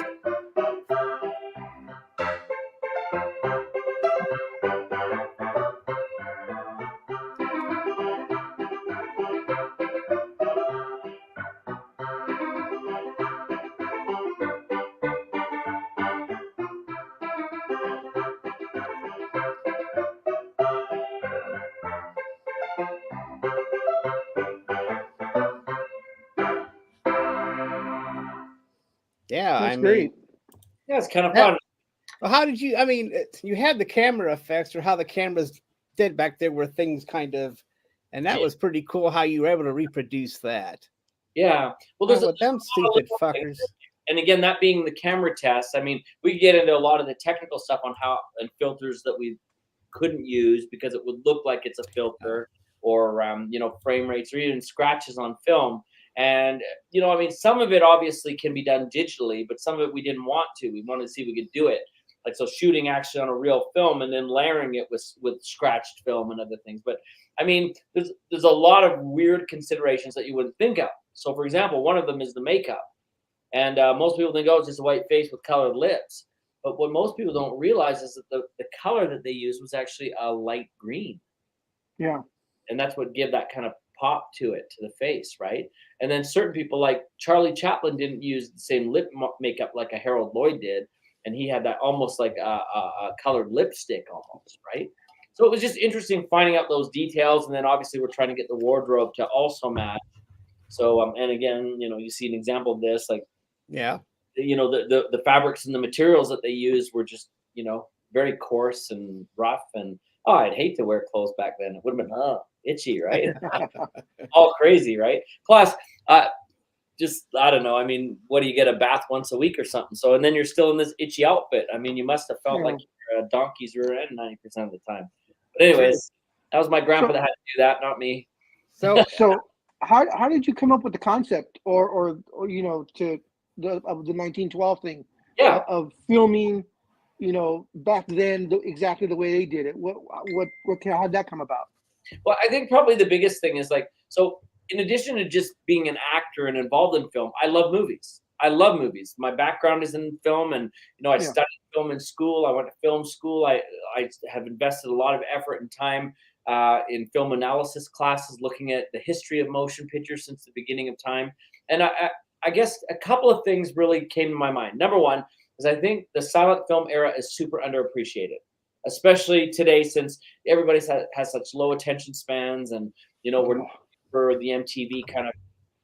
Yeah, That's great. Yeah, it's kind of fun. Well, how did you? I mean, you had the camera effects, or how the cameras did back there, where things kind of, and that was pretty cool. How you were able to reproduce that. Yeah. Well, there's them stupid fuckers. And again, that being the camera test, I mean, we could get into a lot of the technical stuff on how and filters that we couldn't use because it would look like it's a filter, or frame rates, or even scratches on film. And I mean, some of it obviously can be done digitally, but some of it we didn't want to. We wanted to see if we could do it, like so shooting actually on a real film and then layering it with scratched film and other things. But I mean, there's a lot of weird considerations that you wouldn't think of. So, for example, one of them is the makeup. And most people think, oh, it's just a white face with colored lips. But what most people don't realize is that the color that they used was actually a light green. Yeah. And that's what give that kind of pop to it, to the face, right? And then certain people like Charlie Chaplin didn't use the same lip makeup like a Harold Lloyd did. And he had that almost like a colored lipstick almost, right? So it was just interesting finding out those details. And then obviously we're trying to get the wardrobe to also match. So, and again, you see an example of this, like, the fabrics and the materials that they used were just, very coarse and rough. And I'd hate to wear clothes back then. It would have been itchy, right? All crazy, right? Plus, just I don't know. I mean, what do you get, a bath once a week or something? So, and then you're still in this itchy outfit. I mean, you must have felt like you're a donkey's rear end 90% of the time. But anyways, that was my grandpa that had to do that, not me. So how did you come up with the concept, or to the 1912 thing? Yeah. Of filming, back then exactly the way they did it. How'd that come about? Well, I think probably the biggest thing is so in addition to just being an actor and involved in film, I love movies. My background is in film, and I studied film in school. I went to film school. I have invested a lot of effort and time in film analysis classes, looking at the history of motion pictures since the beginning of time. And I guess a couple of things really came to my mind. Number one is I think the silent film era is super underappreciated, especially today, since everybody has such low attention spans, and we're for the MTV kind of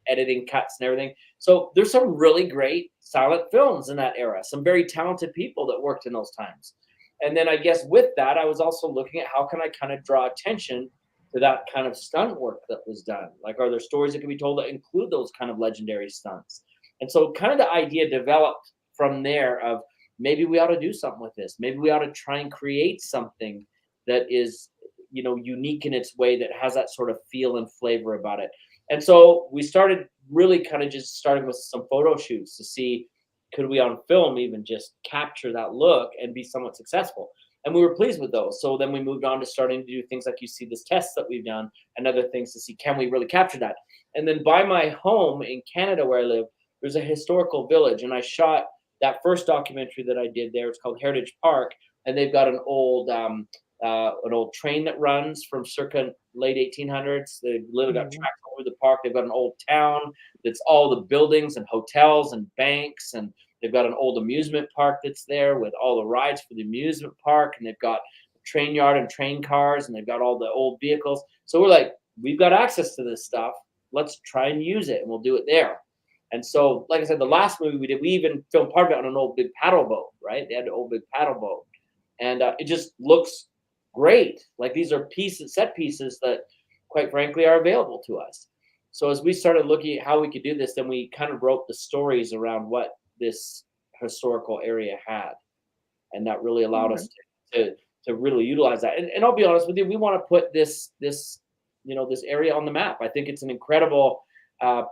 editing cuts and everything. So there's some really great silent films in that era, some very talented people that worked in those times. And then I guess with that, I was also looking at how can I kind of draw attention to that kind of stunt work that was done. Like, are there stories that can be told that include those kind of legendary stunts? And so kind of the idea developed from there of maybe we ought to do something with this. Maybe we ought to try and create something that is, unique in its way, that has that sort of feel and flavor about it. And so we started really kind of just starting with some photo shoots to see, could we on film even just capture that look and be somewhat successful? And we were pleased with those. So then we moved on to starting to do things like you see this test that we've done, and other things to see, can we really capture that? And then by my home in Canada where I live, there's a historical village, and I shot that first documentary that I did there. It's called Heritage Park, and they've got an old train that runs from circa late 1800s. They've literally got tracks all over the park. They've got an old town that's all the buildings and hotels and banks, and they've got an old amusement park that's there with all the rides for the amusement park, and they've got a train yard and train cars, and they've got all the old vehicles. So we're like, we've got access to this stuff. Let's try and use it, and we'll do it there. And so, like I said, the last movie we did, we even filmed part of it on an old big paddle boat, right? They had an old big paddle boat. And it just looks great. Like these are set pieces that, quite frankly, are available to us. So as we started looking at how we could do this, then we kind of wrote the stories around what this historical area had. And that really allowed us to really utilize that. And I'll be honest with you, we want to put this area on the map. I think it's an incredible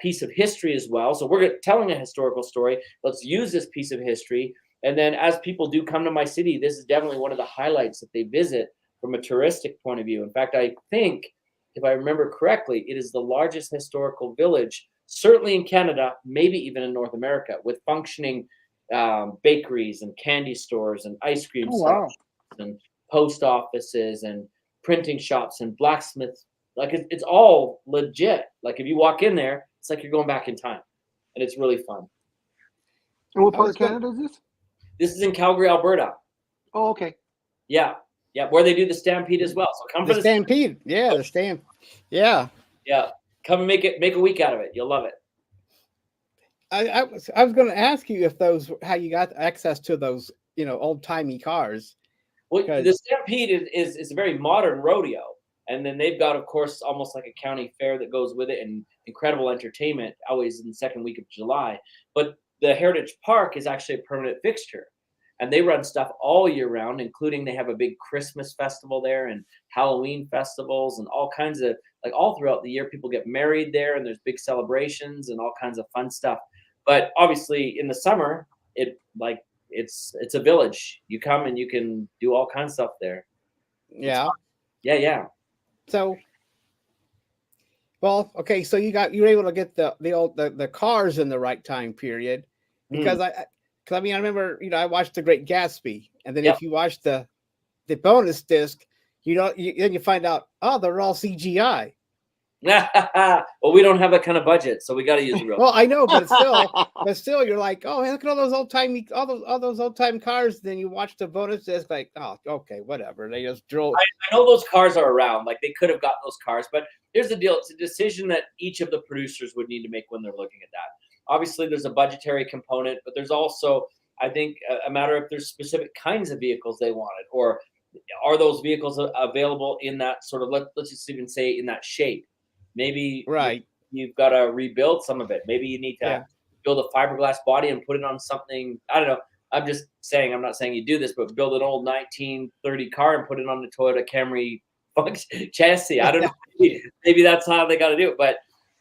piece of history as well. So we're telling a historical story. Let's use this piece of history. And then as people do come to my city, this is definitely one of the highlights that they visit from a touristic point of view. In fact, I think, if I remember correctly, it is the largest historical village, certainly in Canada, maybe even in North America, with functioning bakeries and candy stores and ice cream shops and post offices and printing shops and blacksmiths. Like it's all legit. Like if you walk in there, it's like you're going back in time, and it's really fun. And what part of Canada is this? This is in Calgary, Alberta. Oh, okay. Yeah, where they do the Stampede as well. So come for the Stampede. Yeah, the Stamp. Yeah. Come and make a week out of it. You'll love it. I was going to ask you how you got access to those, old timey cars. Well, the Stampede is a very modern rodeo. And then they've got, of course, almost like a county fair that goes with it, and incredible entertainment, always in the second week of July. But the Heritage Park is actually a permanent fixture. And they run stuff all year round, including they have a big Christmas festival there and Halloween festivals and all kinds of, like all throughout the year, people get married there and there's big celebrations and all kinds of fun stuff. But obviously in the summer, it's a village. You come and you can do all kinds of stuff there. Yeah. Yeah. So, well, okay. So you were able to get the cars in the right time period, because I remember, I watched The Great Gatsby, and then if you watch the bonus disc, then you find out, they're all CGI. Well, we don't have that kind of budget, so we got to use the real. Well, I know, but still, you're like, oh, hey, look at all those old time cars. Then you watch the bonus disc, like, oh, okay, whatever. They just drove. I know those cars are around. Like they could have got those cars, but here's the deal: it's a decision that each of the producers would need to make when they're looking at that. Obviously, there's a budgetary component, but there's also, I think, a matter if there's specific kinds of vehicles they wanted, or are those vehicles available in that sort of, let's just even say, in that shape. Maybe you've got to rebuild some of it. Maybe you need to build a fiberglass body and put it on something. I don't know. I'm just saying, I'm not saying you do this, but build an old 1930 car and put it on the Toyota Camry chassis. I don't know. Maybe that's how they got to do it. But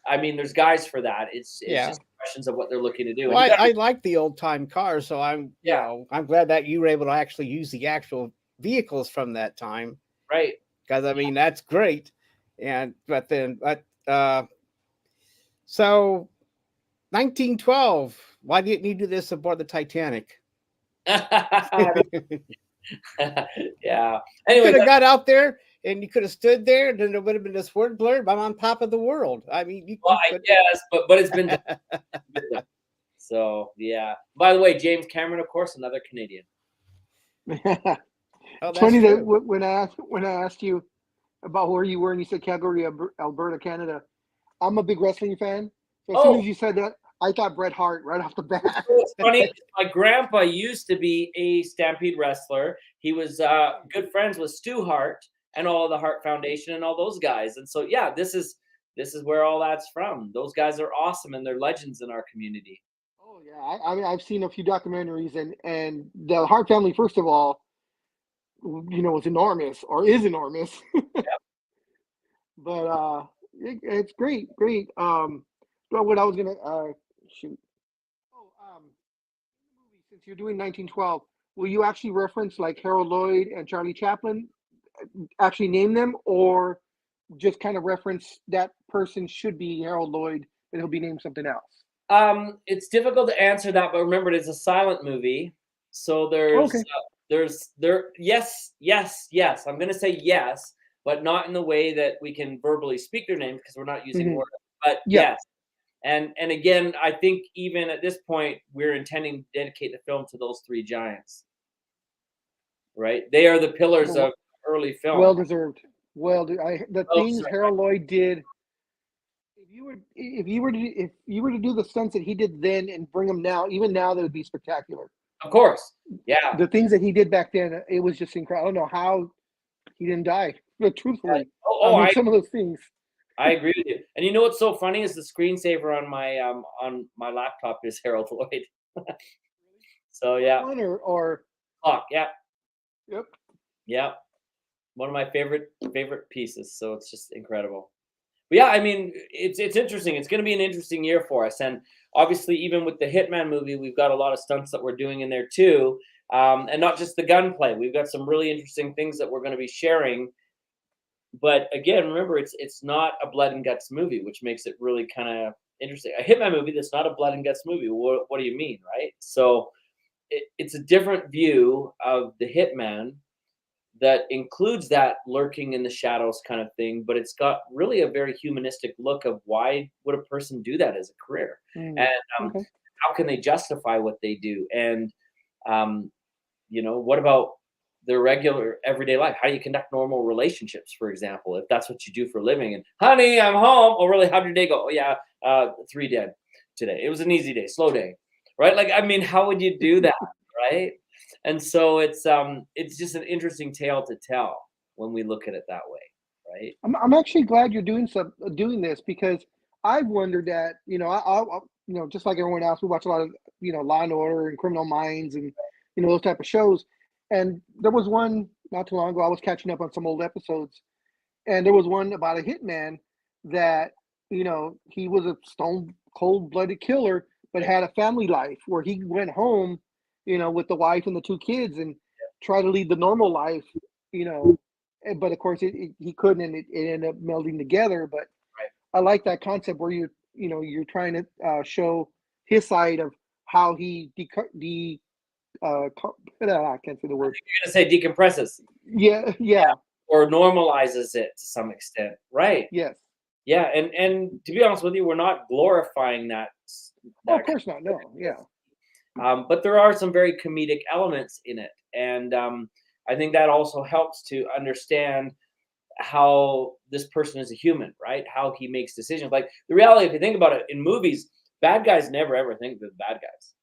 I mean, there's guys for that. It's just questions of what they're looking to do. Well, I like the old time cars, so I'm glad that you were able to actually use the actual vehicles from that time. Right. Because I mean, that's great. So 1912, why didn't you do this aboard the Titanic? Yeah. Anyway, you could have got out there and you could have stood there, and then there would have been this word blurb, I'm on top of the world. I mean, I guess, but it's been done. So, yeah. By the way, James Cameron, of course, another Canadian. Funny that when I asked you about where you were and you said Calgary, Alberta, Canada, I'm a big wrestling fan. So as soon as you said that, I thought Bret Hart right off the bat. It's funny. My grandpa used to be a Stampede wrestler. He was good friends with Stu Hart and all of the Hart Foundation and all those guys. And so, yeah, this is where all that's from. Those guys are awesome and they're legends in our community. Oh yeah, I mean, I've seen a few documentaries, and the Hart family, first of all, is enormous, or is enormous. But it's great. Well, what I was gonna shoot. Since you're doing 1912, will you actually reference like Harold Lloyd and Charlie Chaplin? Actually name them, or just kind of reference that person should be Harold Lloyd and he'll be named something else? It's difficult to answer that, but remember, it's a silent movie, so there's yes, yes. I'm going to say yes, but not in the way that we can verbally speak their names because we're not using words. But Yeah. yes, and again, I think even at this point, we're intending to dedicate the film to those three giants. Right? They are the pillars of early film. Well deserved. The things Harold Lloyd did. If you were to do the stunts that he did then and bring them now, even now, that would be spectacular. Of course, yeah. The things that he did back then, it was just incredible. I don't know how he didn't die. But truthfully, some of those things. I agree with you. And you know what's so funny is the screensaver on my laptop is Harold Lloyd. So yeah. Or clock, yeah. Yep. Yeah. One of my favorite pieces. So it's just incredible. But yeah, I mean, it's interesting. It's going to be an interesting year for us. And obviously, even with the Hitman movie, we've got a lot of stunts that we're doing in there too. And not just the gunplay. We've got some really interesting things that we're going to be sharing. But again, remember, it's not a blood and guts movie, which makes it really kind of interesting. A Hitman movie that's not a blood and guts movie. What do you mean, right? So it's a different view of the Hitman that includes that lurking in the shadows kind of thing, but it's got really a very humanistic look of why would a person do that as a career, and how can they justify what they do, and what about their regular everyday life? How do you conduct normal relationships, for example, if that's what you do for a living? And honey, I'm home. Oh, really? How'd your day go? Oh, yeah, 3 dead today. It was an easy day, slow day, right? Like, I mean, how would you do that, right? And so it's just an interesting tale to tell when we look at it that way, right? I'm actually glad you're doing this, because I've wondered that, I just like everyone else, we watch a lot of, Law and Order and Criminal Minds and, those type of shows. And there was one not too long ago, I was catching up on some old episodes, and there was one about a hitman that, he was a stone cold-blooded killer, but had a family life where he went home, with the wife and the 2 kids and try to lead the normal life, but of course he couldn't, and it ended up melding together. But I like that concept where you're trying to show his side of how he I can't say the word. You're gonna say decompresses. Yeah. Or normalizes it to some extent, right? Yes. Yeah, and to be honest with you, we're not glorifying that. Of course not. No. Yeah. But there are some very comedic elements in it, and I think that also helps to understand how this person is a human, right? How he makes decisions. Like, the reality, if you think about it, in movies, bad guys never ever think they're bad guys,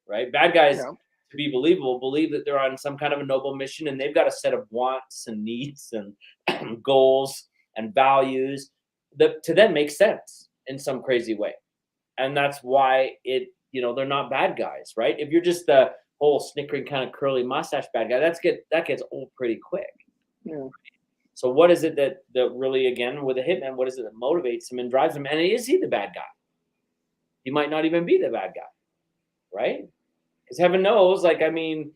right? Bad guys, to be believable, believe that they're on some kind of a noble mission, and they've got a set of wants and needs and goals and values that to them make sense in some crazy way, and that's why they're not bad guys, right? If you're just the whole snickering kind of curly mustache bad guy, that gets old pretty quick. Yeah. So what is it that really, again, with a hitman, what is it that motivates him and drives him? And is he the bad guy? He might not even be the bad guy, right? Because heaven knows, like, I mean,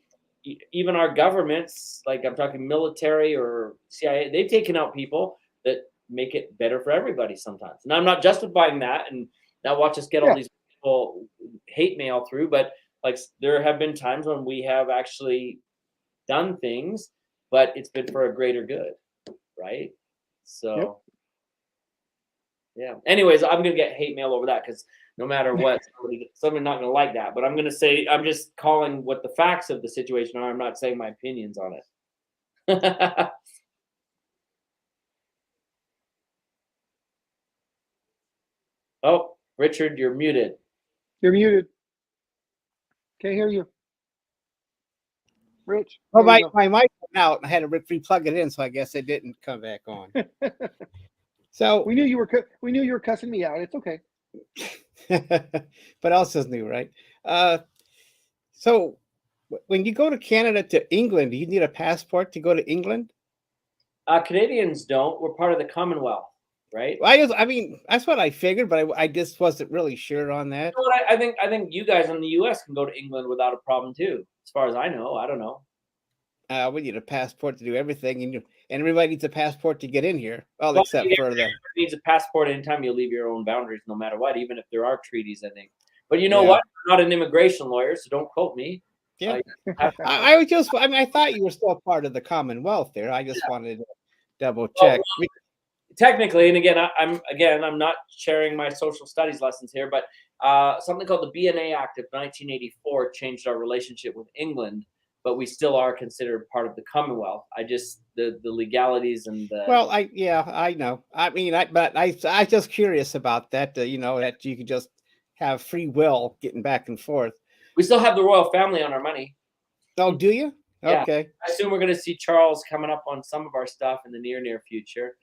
even our governments, like I'm talking military or CIA, they've taken out people that make it better for everybody sometimes. And I'm not justifying that. And now watch us get all these people hate mail through, but like there have been times when we have actually done things, but it's been for a greater good, right? So yeah. Anyways, I'm gonna get hate mail over that because no matter what, somebody's not gonna like that. But I'm gonna say I'm just calling what the facts of the situation are. I'm not saying my opinions on it. Oh, Richard, you're muted. You're muted. Can't hear you. Rich. Well, my mic went out. I had to re-plug it in, so I guess it didn't come back on. So we knew you were cussing me out. It's okay. But Elsa's new, right? So when you go to Canada to England, do you need a passport to go to England? Canadians don't. We're part of the Commonwealth, right? I mean, that's what I figured, but I just wasn't really sure on that. You know what, I think you guys in the U.S. can go to England without a problem too, as far as I know. I don't know. We need a passport to do everything, and everybody needs a passport to get in here. Well, except for the needs a passport anytime you leave your own boundaries, no matter what, even if there are treaties, I think. But you know what? I'm not an immigration lawyer, so don't quote me. Yeah. I was just, I mean, I thought you were still part of the Commonwealth there. I just wanted to double check. Technically, and again, I'm not sharing my social studies lessons here, but something called the B&A Act of 1984 changed our relationship with England, but we still are considered part of the Commonwealth. I just the legalities and the Well, I know. I mean, I just curious about that. You know, that you could just have free will getting back and forth. we still have the royal family on our money. Oh, do you? Yeah. Okay. I assume we're going to see Charles coming up on some of our stuff in the near future.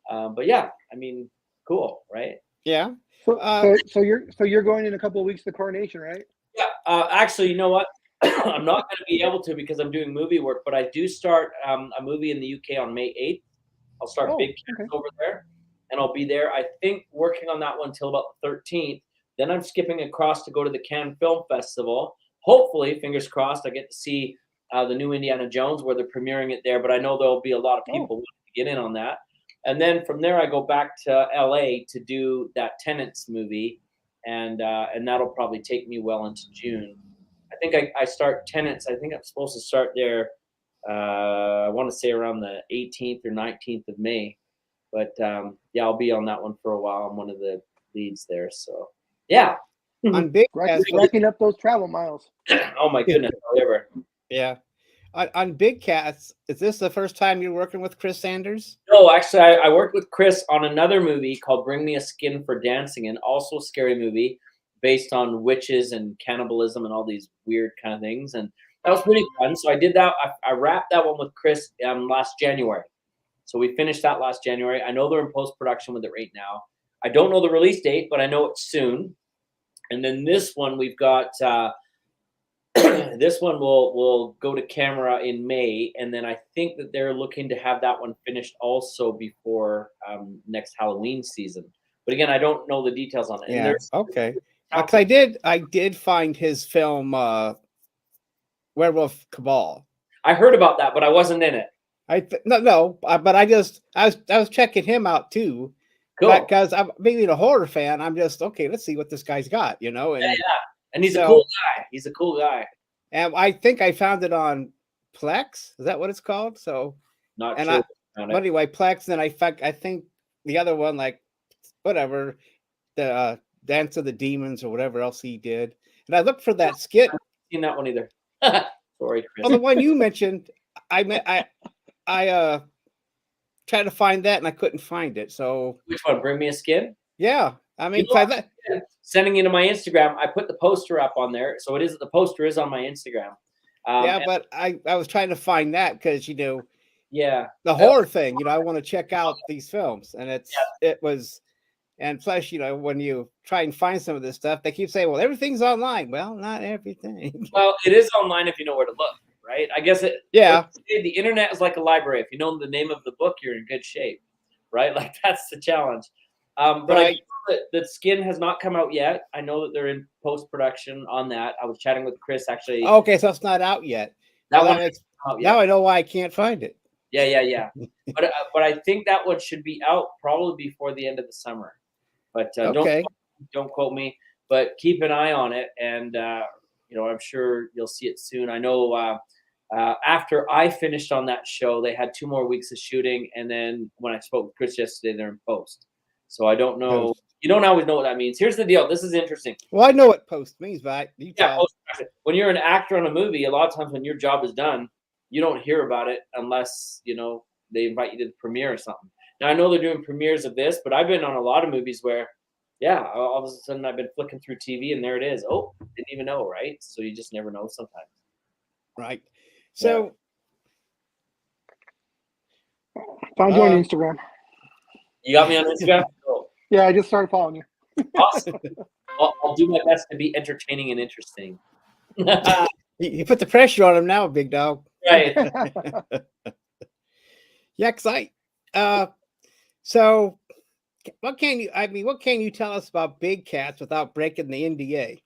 But yeah, I mean, cool, right? Yeah. So you're going in a couple of weeks to the coronation, right? Yeah. Actually, you know what? I'm not going to be able to because I'm doing movie work, but I do start a movie in the UK on May 8th. I'll start Big Cats over there, and I'll be there. I think working on that one till about the 13th. Then I'm skipping across to go to the Cannes Film Festival. Hopefully, fingers crossed, I get to see the new Indiana Jones where they're premiering it there. But I know there'll be a lot of people wanting to get in on that. And then from there, I go back to LA to do that Tenants movie, and that'll probably take me well into June. I think I start Tenants. I think I'm supposed to start there. I want to say around the 18th or 19th of May. But yeah, I'll be on that one for a while. I'm one of the leads there. So yeah. On Big Cats, racking up those travel miles. Oh my goodness, however. Yeah. On Big Cats, is this the first time you're working with Chris Sanders? No, actually, I worked with Chris on another movie called Bring Me a Skin for Dancing, and also a scary movie based on witches and cannibalism and all these weird kind of things. And that was pretty fun. So I did that. I wrapped that one with Chris last January. So we finished that last January. I know they're in post-production with it right now. I don't know the release date, but I know it's soon. And then this one, we've got this one will go to camera in May, and then I think that they're looking to have that one finished also before next Halloween season. But again, I don't know the details on it. Yeah. Okay. Because I did find his film Werewolf Cabal. I heard about that, but I wasn't in it. But I was checking him out too. Cool. Because I'm maybe a horror fan. I'm just okay. Let's see what this guy's got, you know. And, yeah. And he's a cool guy. He's a cool guy. And I think I found it on Plex. Is that what it's called? So not sure. But anyway, Plex. Then I think the other one, like whatever, the Dance of the Demons or whatever else he did. And I looked for that skit. I haven't seen that one either. Sorry, Chris. Well, the one you mentioned, I tried to find that and I couldn't find it. So which one? Bring Me a Skin? Yeah. I mean, sending you to my Instagram, I put the poster up on there. So the poster is on my Instagram. But I was trying to find that because, you know, the horror thing, you know, I want to check out these films. And it was, and plus, you know, when you try and find some of this stuff, they keep saying, well, everything's online. Well, not everything. Well, it is online if you know where to look, right? I guess the internet is like a library. If you know the name of the book, you're in good shape, right? Like that's the challenge. But I know that Skin has not come out yet. I know that they're in post-production on that. I was chatting with Chris actually. Okay, so it's not out yet. Now I know why I can't find it. Yeah. but I think that one should be out probably before the end of the summer. But don't quote me. But keep an eye on it, and you know, I'm sure you'll see it soon. I know after I finished on that show, they had 2 more weeks of shooting, and then when I spoke with Chris yesterday, they're in post. So I don't know. You don't always know what that means. Here's the deal. This is interesting. Well, I know what post means, but when you're an actor on a movie, a lot of times when your job is done, you don't hear about it unless, you know, they invite you to the premiere or something. Now, I know they're doing premieres of this, but I've been on a lot of movies where, all of a sudden I've been flicking through TV and there it is. Oh, didn't even know, right? So you just never know sometimes. Right. So. Found you on Instagram. You got me on Instagram? Cool. Yeah, I just started following you. Awesome. I'll do my best to be entertaining and interesting. You put the pressure on him now, big dog. Right. Yeah, because so what can you tell us about Big Cats without breaking the NDA?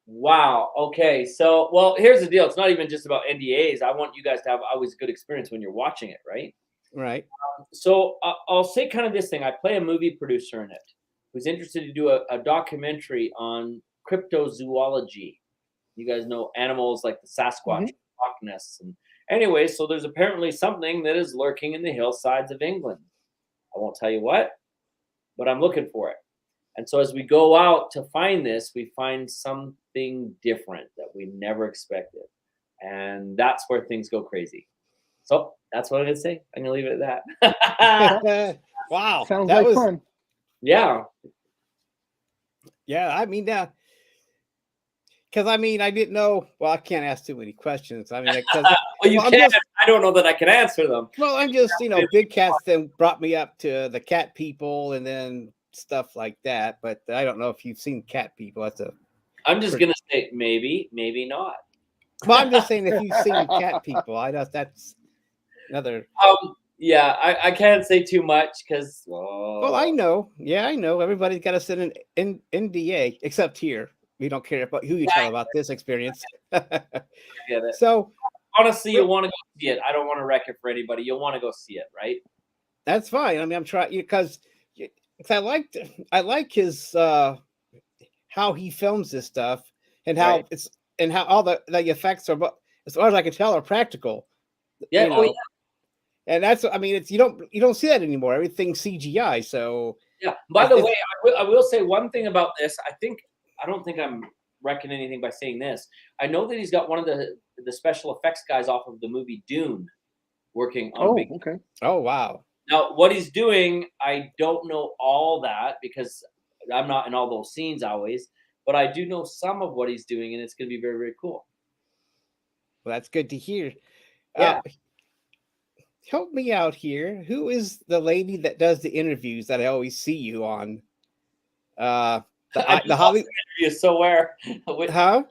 Wow. Okay. So, well, here's the deal. It's not even just about NDAs. I want you guys to have always good experience when you're watching it, right? Right. So I'll say kind of this thing. I play a movie producer in it who's interested to do a documentary on cryptozoology. You guys know animals like the Sasquatch, Mhm. Loch Ness, and anyway, so there's apparently something that is lurking in the hillsides of England. I won't tell you what, but I'm looking for it. And so as we go out to find this, we find something different that we never expected. And that's where things go crazy. So that's what I'm going to say. I'm going to leave it at that. Wow, Sounds that like was fun. Yeah. yeah. I mean, now because I mean, I didn't know. Well, I can't ask too many questions. I mean, because Well, you well, I'm can. just I don't know that I can answer them. well, I'm just Big Cats then brought me up to the cat people and then stuff like that. But I don't know if you've seen cat people. That's a I'm just going to say maybe, maybe not. well, I'm just saying if you've seen cat people, I know that's another. Yeah, I can't say too much because. Well, I know. Yeah, I know. Everybody's got to send an NDA, except here. We don't care about who you tell about this experience. Get it. So Honestly, you'll want to go see it. I don't want to wreck it for anybody. You'll want to go see it, right? that's fine. I mean, I'm trying because I like his how he films this stuff and how Right. it's and how all the effects are, but as far as I can tell, are practical. Yeah. You Oh, know, and that's I mean, it's you don't see that anymore. Everything's CGI. So yeah. By the It's- way, I will say one thing about this. I don't think I'm wrecking anything by saying this. I know that he's got one of the special effects guys off of the movie Dune working on Oh, big. okay. oh wow. Now, what he's doing, I don't know all that because I'm not in all those scenes always, but I do know some of what he's doing, and it's going to be very, very cool. Well, that's good to hear. Yeah. Help me out here. Who is the lady that does the interviews that I always see you on? The Hollywood. You're so where? Huh?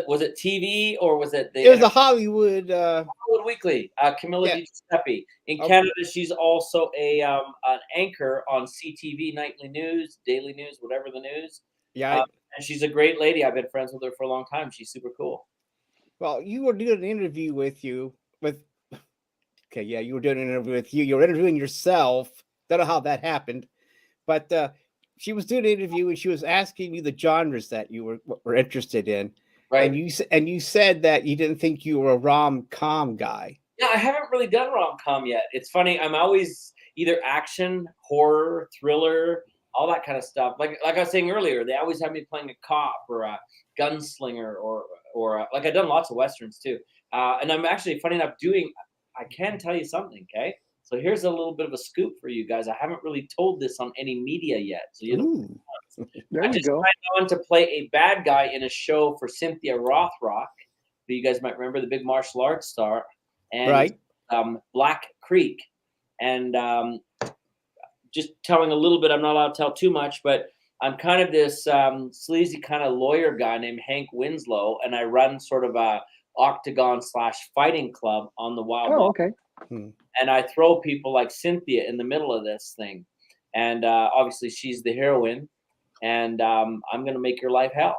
Was it TV or was it the It was the Hollywood. Hollywood Weekly? Camilla Yeah. Di Giuseppe. In Okay. Canada, she's also an anchor on CTV Nightly News, Daily News, whatever the news. Yeah. And she's a great lady. I've been friends with her for a long time. She's super cool. Well, you were doing an interview with. Okay, yeah, you were doing an interview with you. You were interviewing yourself. Don't know how that happened, but she was doing an interview and she was asking you the genres that you were interested in, Right. and you said that you didn't think you were a rom-com guy. Yeah, I haven't really done rom-com yet. It's funny. I'm always either action, horror, thriller, all that kind of stuff. Like I was saying earlier, they always have me playing a cop or a gunslinger or like I've done lots of westerns too. And I'm actually funny enough I can tell you something, okay? So here's a little bit of a scoop for you guys. I haven't really told this on any media yet. So you know, Ooh. There I you just go. signed on to play a bad guy in a show for Cynthia Rothrock, who you guys might remember, the big martial arts star, and Right. Black Creek. And just telling a little bit, I'm not allowed to tell too much, but I'm kind of this sleazy kind of lawyer guy named Hank Winslow, and I run sort of a octagon/fighting club on the Wild Oh, Wild. okay. And I throw people like Cynthia in the middle of this thing. And obviously she's the heroine, and I'm going to make your life hell.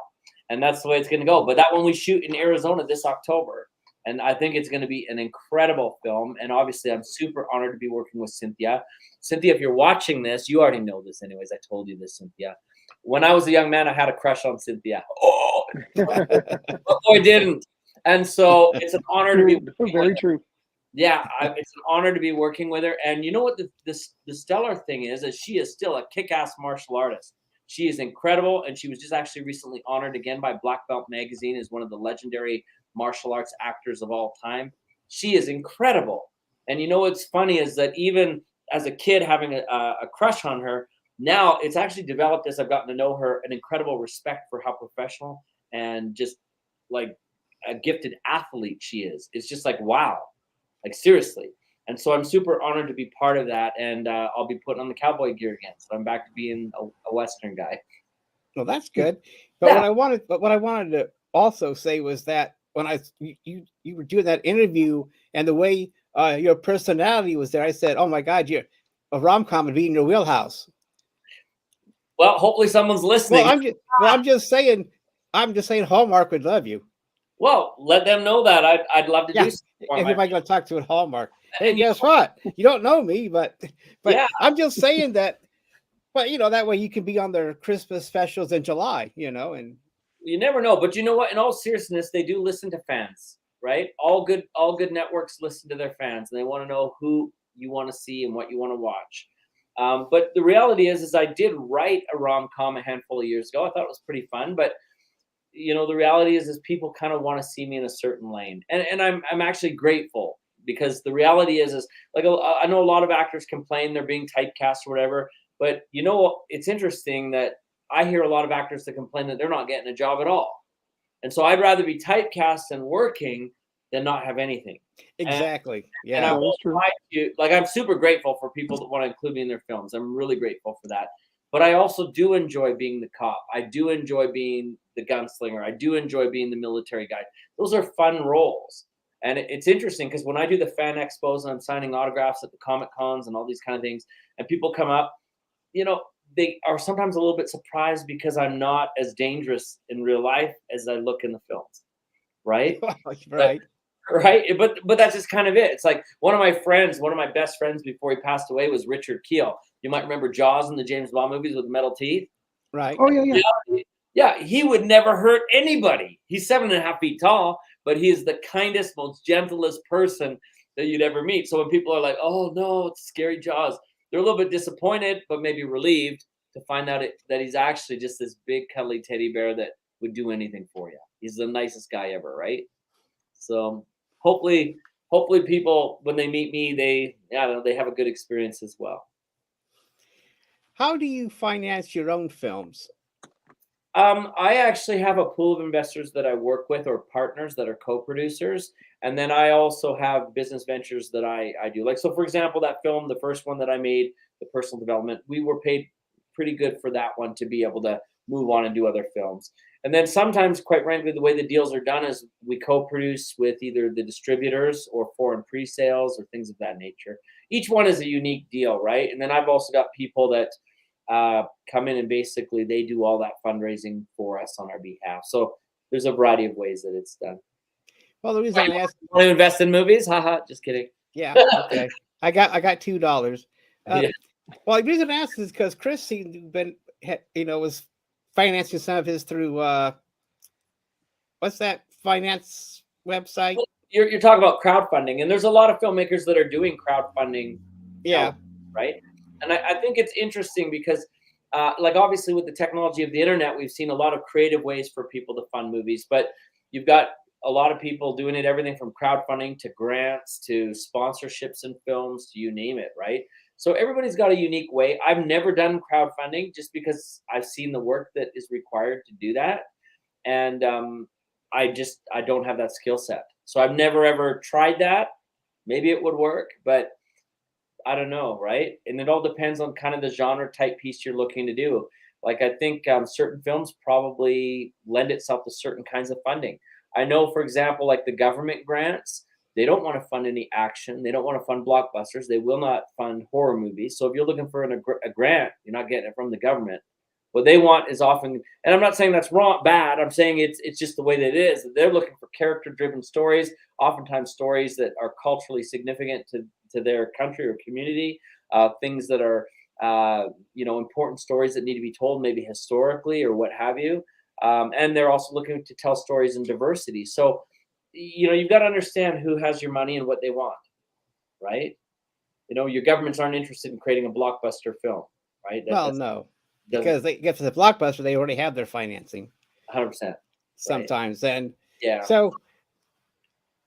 And that's the way it's going to go. But that one we shoot in Arizona this October. And I think it's going to be an incredible film. And obviously I'm super honored to be working with Cynthia. Cynthia, if you're watching this, you already know this anyways. I told you this, Cynthia. When I was a young man, I had a crush on Cynthia. Oh, I didn't. And so it's an honor to be working Very with her. true. Yeah, it's an honor to be working with her. And you know what the stellar thing is she is still a kick-ass martial artist. She is incredible, and she was just actually recently honored again by Black Belt Magazine as one of the legendary martial arts actors of all time. She is incredible. And you know what's funny is that even as a kid having a crush on her, now it's actually developed as I've gotten to know her, an incredible respect for how professional and just like a gifted athlete she is. It's just like, wow. Like seriously. And so I'm super honored to be part of that. And I'll be putting on the cowboy gear again. So I'm back to being a Western guy. Well, that's good. But Yeah. what I wanted to also say was that when you were doing that interview and the way your personality was there, I said, "Oh my God, you're a rom-com would be in your wheelhouse." Well, hopefully someone's listening. Well, I'm just saying Hallmark would love you. Well, let them know that. I'd love to Yeah. do something for them. Everybody gonna talk to at Hallmark. Hey, And you guess what? You don't know me, but Yeah. I'm just saying that. But that way you can be on their Christmas specials in July, and You never know, but you know what? In all seriousness, they do listen to fans, right? All good networks listen to their fans, and they want to know who you want to see and what you want to watch. But the reality is I did write a rom-com a handful of years ago. I thought it was pretty fun, but the reality is people kind of want to see me in a certain lane, and I'm actually grateful, because the reality is like, I know a lot of actors complain they're being typecast or whatever, but it's interesting that I hear a lot of actors that complain that they're not getting a job at all. And so I'd rather be typecast and working than not have anything. Exactly. And I Yeah. won't lie to you, like, I'm super grateful for people that want to include me in their films. I'm really grateful for that. But I also do enjoy being the cop. I do enjoy being the gunslinger. I do enjoy being the military guy. Those are fun roles. And it's interesting because when I do the fan expos and I'm signing autographs at the Comic Cons and all these kind of things, and people come up, they are sometimes a little bit surprised because I'm not as dangerous in real life as I look in the films, right? Right. Right, but that's just kind of it. It's like one of my best friends before he passed away was Richard Keel. You might remember Jaws in the James Bond movies with metal teeth. Right. Oh yeah. Yeah, he would never hurt anybody. He's 7.5 feet tall, but he is the kindest, most gentlest person that you'd ever meet. So when people are like, "Oh no, it's scary Jaws," they're a little bit disappointed, but maybe relieved to find out that he's actually just this big, cuddly teddy bear that would do anything for you. He's the nicest guy ever, right? So hopefully people, when they meet me, they have a good experience as well. How do you finance your own films? I actually have a pool of investors that I work with, or partners that are co-producers. And then I also have business ventures that I do. Like, so for example, that film, the first one that I made, the personal development, we were paid pretty good for that one to be able to move on and do other films. And then sometimes, quite frankly, the way the deals are done is we co-produce with either the distributors or foreign pre-sales or things of that nature. Each one is a unique deal, right? And then I've also got people that come in and basically they do all that fundraising for us on our behalf. So there's a variety of ways that it's done. Well, the reason I asked, want to invest in movies? Haha, just kidding. Yeah. Okay. I got $2. Yeah. Well, the reason I asked is because Chris seemed to was financing some of his through what's that finance website? Well, you're talking about crowdfunding, and there's a lot of filmmakers that are doing crowdfunding. Yeah. Right. And I think it's interesting because, like, obviously with the technology of the internet, we've seen a lot of creative ways for people to fund movies, but you've got a lot of people doing it, everything from crowdfunding to grants to sponsorships in films, to you name it, right? So everybody's got a unique way. I've never done crowdfunding just because I've seen the work that is required to do that. And I don't have that skill set. So I've never ever tried that. Maybe it would work, but I don't know, right? And it all depends on kind of the genre type piece you're looking to do. Like, I think certain films probably lend itself to certain kinds of funding. I know, for example, like the government grants, they don't want to fund any action. They don't want to fund blockbusters. They will not fund horror movies. So if you're looking for a grant, you're not getting it from the government. What they want is often, and I'm not saying that's wrong, bad. I'm saying it's just the way that it is. They're looking for character-driven stories, oftentimes stories that are culturally significant to their country or community, things that are important stories that need to be told, maybe historically or what have you. And they're also looking to tell stories in diversity. So, you've got to understand who has your money and what they want, right? Your governments aren't interested in creating a blockbuster film, right? No. Because they get to the blockbuster, they already have their financing. 100%. Sometimes. Right. And yeah. So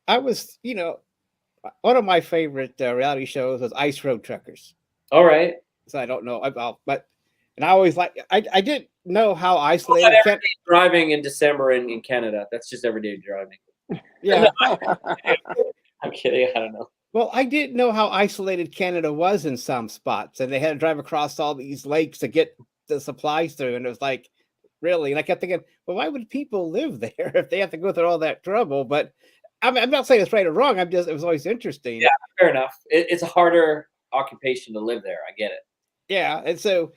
I was, one of my favorite reality shows was Ice Road Truckers. All right. So I don't know about, and I always I didn't know how isolated. Driving in December in Canada. That's just everyday driving. Yeah. I'm kidding. I don't know. Well, I didn't know how isolated Canada was in some spots, and they had to drive across all these lakes to get the supplies through, and it was like, really? And I kept thinking, well, why would people live there if they have to go through all that trouble? But I'm not saying it's right or wrong. It was always interesting. Yeah, fair enough. It's a harder occupation to live there. I get it. Yeah, and so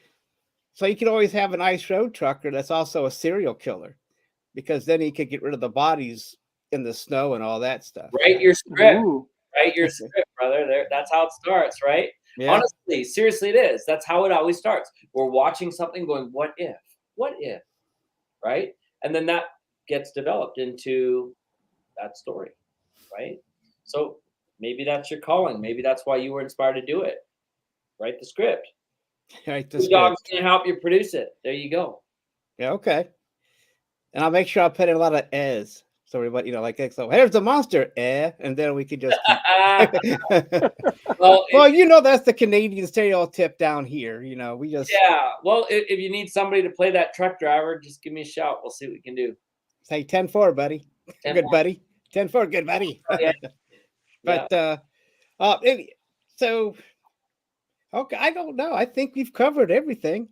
you can always have an ice road trucker that's also a serial killer, because then he could get rid of the bodies in the snow and all that stuff. Write your script. Write your script, brother. That's how it starts, right? Yeah. Honestly, seriously, it is. That's how it always starts. We're watching something going, what if? What if? Right? and then that gets developed into that story, right? So maybe that's your calling. Maybe that's why you were inspired to do it. Write the script. Right, the Your dog's script. gonna help you produce it. There you go. Yeah, okay. And I'll make sure I'll put in a lot of "s." So everybody, like, so here's the monster, and then we could just keep. Well, Well, that's the Canadian stereotype down here. We just yeah. Well, if you need somebody to play that truck driver, just give me a shout. We'll see what we can do. say 10-4, buddy. 10-4. Good buddy. 10-4, good buddy. Yeah. But so okay, I don't know. I think we've covered everything.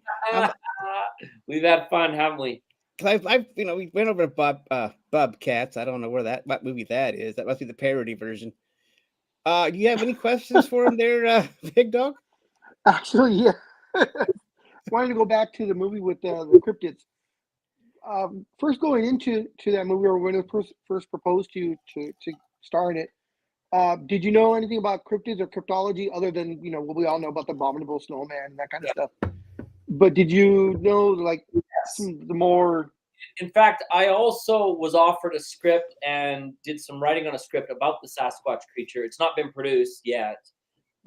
We've had fun, haven't we? I've we went over Bob Cats. I don't know what movie that is. That must be the parody version. Do you have any questions for him there, Big Dog? Actually, yeah. Wanted to go back to the movie with the cryptids. First, going into that movie, or when it was first proposed to star in it, did you know anything about cryptids or cryptology other than what we all know about the abominable snowman and that kind of stuff? But did you know, like, the more? In fact, I also was offered a script and did some writing on a script about the Sasquatch creature. It's not been produced yet,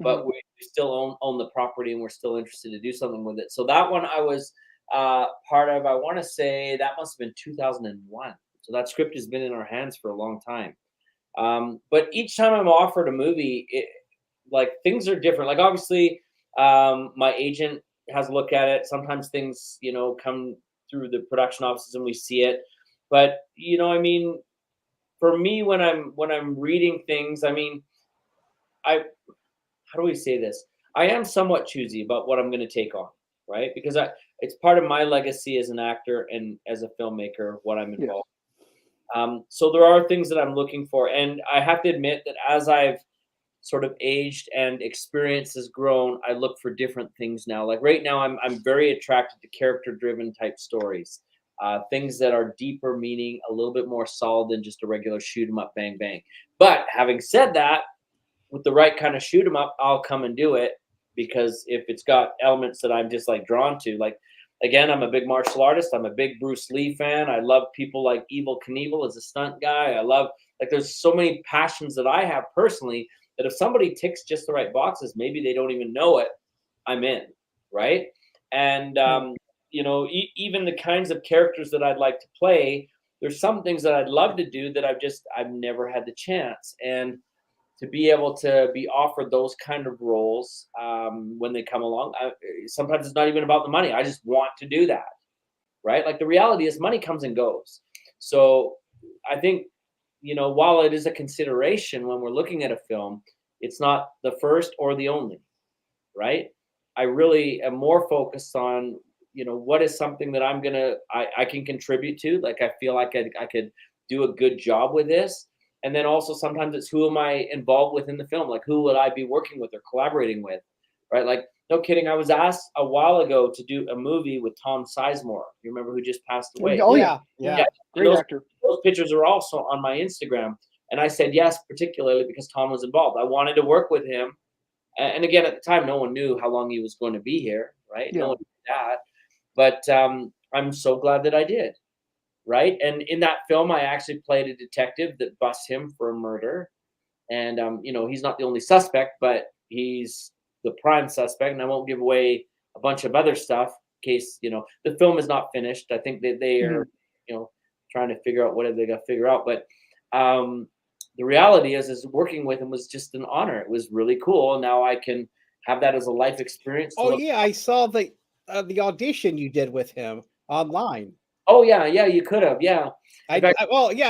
but we still own the property and we're still interested to do something with it. So that one I was part of. I want to say that must have been 2001. So that script has been in our hands for a long time. But each time I'm offered a movie, things are different. Like, obviously, my agent has a look at it. Sometimes things, come through the production offices and we see it. But, for me, when I'm reading things, how do we say this? I am somewhat choosy about what I'm going to take on, right? Because it's part of my legacy as an actor and as a filmmaker, what I'm involved. So there are things that I'm looking for. And I have to admit that as I've sort of aged and experience has grown, I look for different things now. Like right now, I'm very attracted to character-driven type stories, things that are deeper meaning, a little bit more solid than just a regular shoot 'em up, bang, bang. But having said that, with the right kind of shoot 'em up, I'll come and do it, because if it's got elements that I'm just like drawn to, like, again, I'm a big martial artist. I'm a big Bruce Lee fan. I love people like Evel Knievel as a stunt guy. I love, there's so many passions that I have personally that if somebody ticks just the right boxes, maybe they don't even know it, I'm in, right? And, even the kinds of characters that I'd like to play, there's some things that I'd love to do that I've never had the chance. And to be able to be offered those kind of roles when they come along, sometimes it's not even about the money. I just want to do that, right? Like, the reality is money comes and goes. So I think, while it is a consideration when we're looking at a film, it's not the first or the only, right? I really am more focused on, what is something that I can contribute to. Like, I feel like I could do a good job with this. And then also sometimes it's, who am I involved with in the film? Like, who would I be working with or collaborating with, right? Like, no kidding. I was asked a while ago to do a movie with Tom Sizemore. You remember, who just passed away? Oh yeah. Great actor. Those pictures are also on my Instagram. And I said yes, particularly because Tom was involved. I wanted to work with him. And again, at the time, no one knew how long he was going to be here, right? Yeah. No one knew that. But I'm so glad that I did, right? And in that film, I actually played a detective that busts him for a murder. And, he's not the only suspect, but he's the prime suspect. And I won't give away a bunch of other stuff in case, the film is not finished. I think that they are, trying to figure out what they got to figure out. But the reality is working with him was just an honor. It was really cool. Now I can have that as a life experience. Oh yeah, I saw the audition you did with him online. Oh yeah, you could have, yeah. I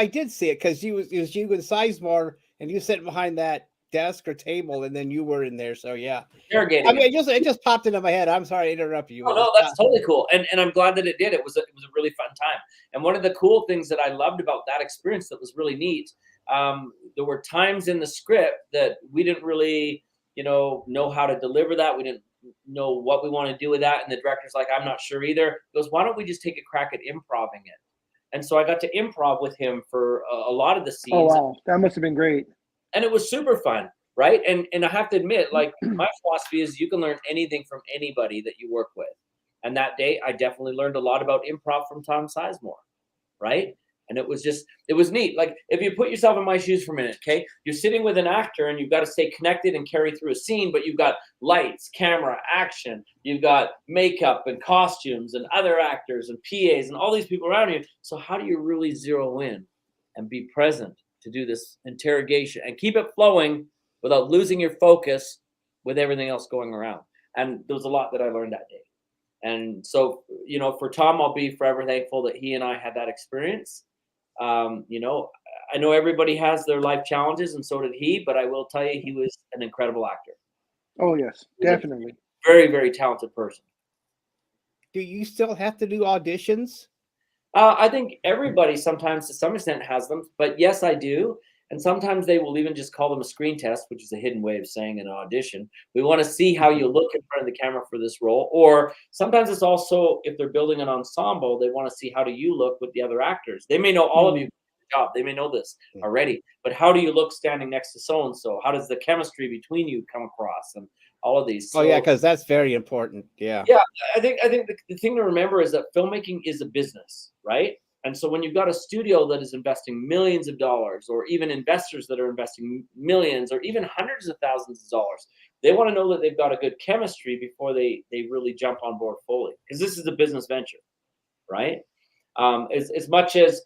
did see it, because it was you and Sizemore, and you sitting behind that desk or table, and then you were in there. So yeah, interrogating. It just popped into my head. I'm sorry to interrupt you. Oh, no, that's totally cool, and I'm glad that it did. It was a really fun time. And one of the cool things that I loved about that experience that was really neat, there were times in the script that we didn't really, know how to deliver that. We didn't know what we want to do with that, and the director's like, I'm not sure either. He goes, why don't we just take a crack at improving it? And so I got to improv with him for a lot of the scenes. Oh wow, that must have been great. And it was super fun, right? And I have to admit, like, my philosophy is you can learn anything from anybody that you work with. And that day, I definitely learned a lot about improv from Tom Sizemore, right? And it was neat. Like, if you put yourself in my shoes for a minute, okay, you're sitting with an actor and you've got to stay connected and carry through a scene, but you've got lights, camera, action, you've got makeup and costumes and other actors and PAs and all these people around you. So how do you really zero in and be present to do this interrogation and keep it flowing without losing your focus with everything else going around? And there was a lot that I learned that day. And so, for Tom, I'll be forever thankful that he and I had that experience. I know everybody has their life challenges, and so did he, but I will tell you, he was an incredible actor. Oh, yes, definitely. Very, very talented person. Do you still have to do auditions? I think everybody sometimes, to some extent, has them, but yes, I do. And sometimes they will even just call them a screen test, which is a hidden way of saying an audition. We want to see how you look in front of the camera for this role. Or sometimes it's also, if they're building an ensemble, they want to see how do you look with the other actors. They may know all of you job. They may know this already, but how do you look standing next to so-and-so? How does the chemistry between you come across? And all of these. So, oh yeah, because that's very important. Yeah. Yeah, I think the thing to remember is that filmmaking is a business, right? And so when you've got a studio that is investing millions of dollars, or even investors that are investing millions or even hundreds of thousands of dollars, they want to know that they've got a good chemistry before they really jump on board fully, because this is a business venture, right? As much as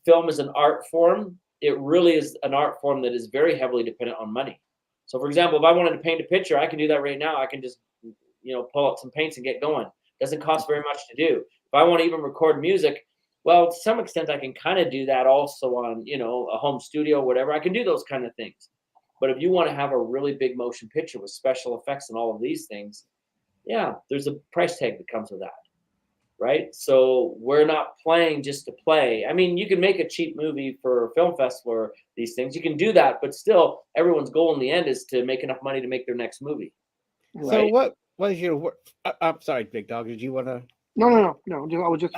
film is an art form, it really is an art form that is very heavily dependent on money. So, for example, if I wanted to paint a picture, I can do that right now. I can just, pull out some paints and get going. Doesn't cost very much to do. If I want to even record music, well, to some extent, I can kind of do that also on, a home studio, whatever. I can do those kind of things. But if you want to have a really big motion picture with special effects and all of these things, yeah, there's a price tag that comes with that, right? So we're not playing just to play. I mean, you can make a cheap movie for a film festival or these things. You can do that, but still, everyone's goal in the end is to make enough money to make their next movie. Right? So what was your work? I'm sorry, Big Dog. Did you want to? No. I was just.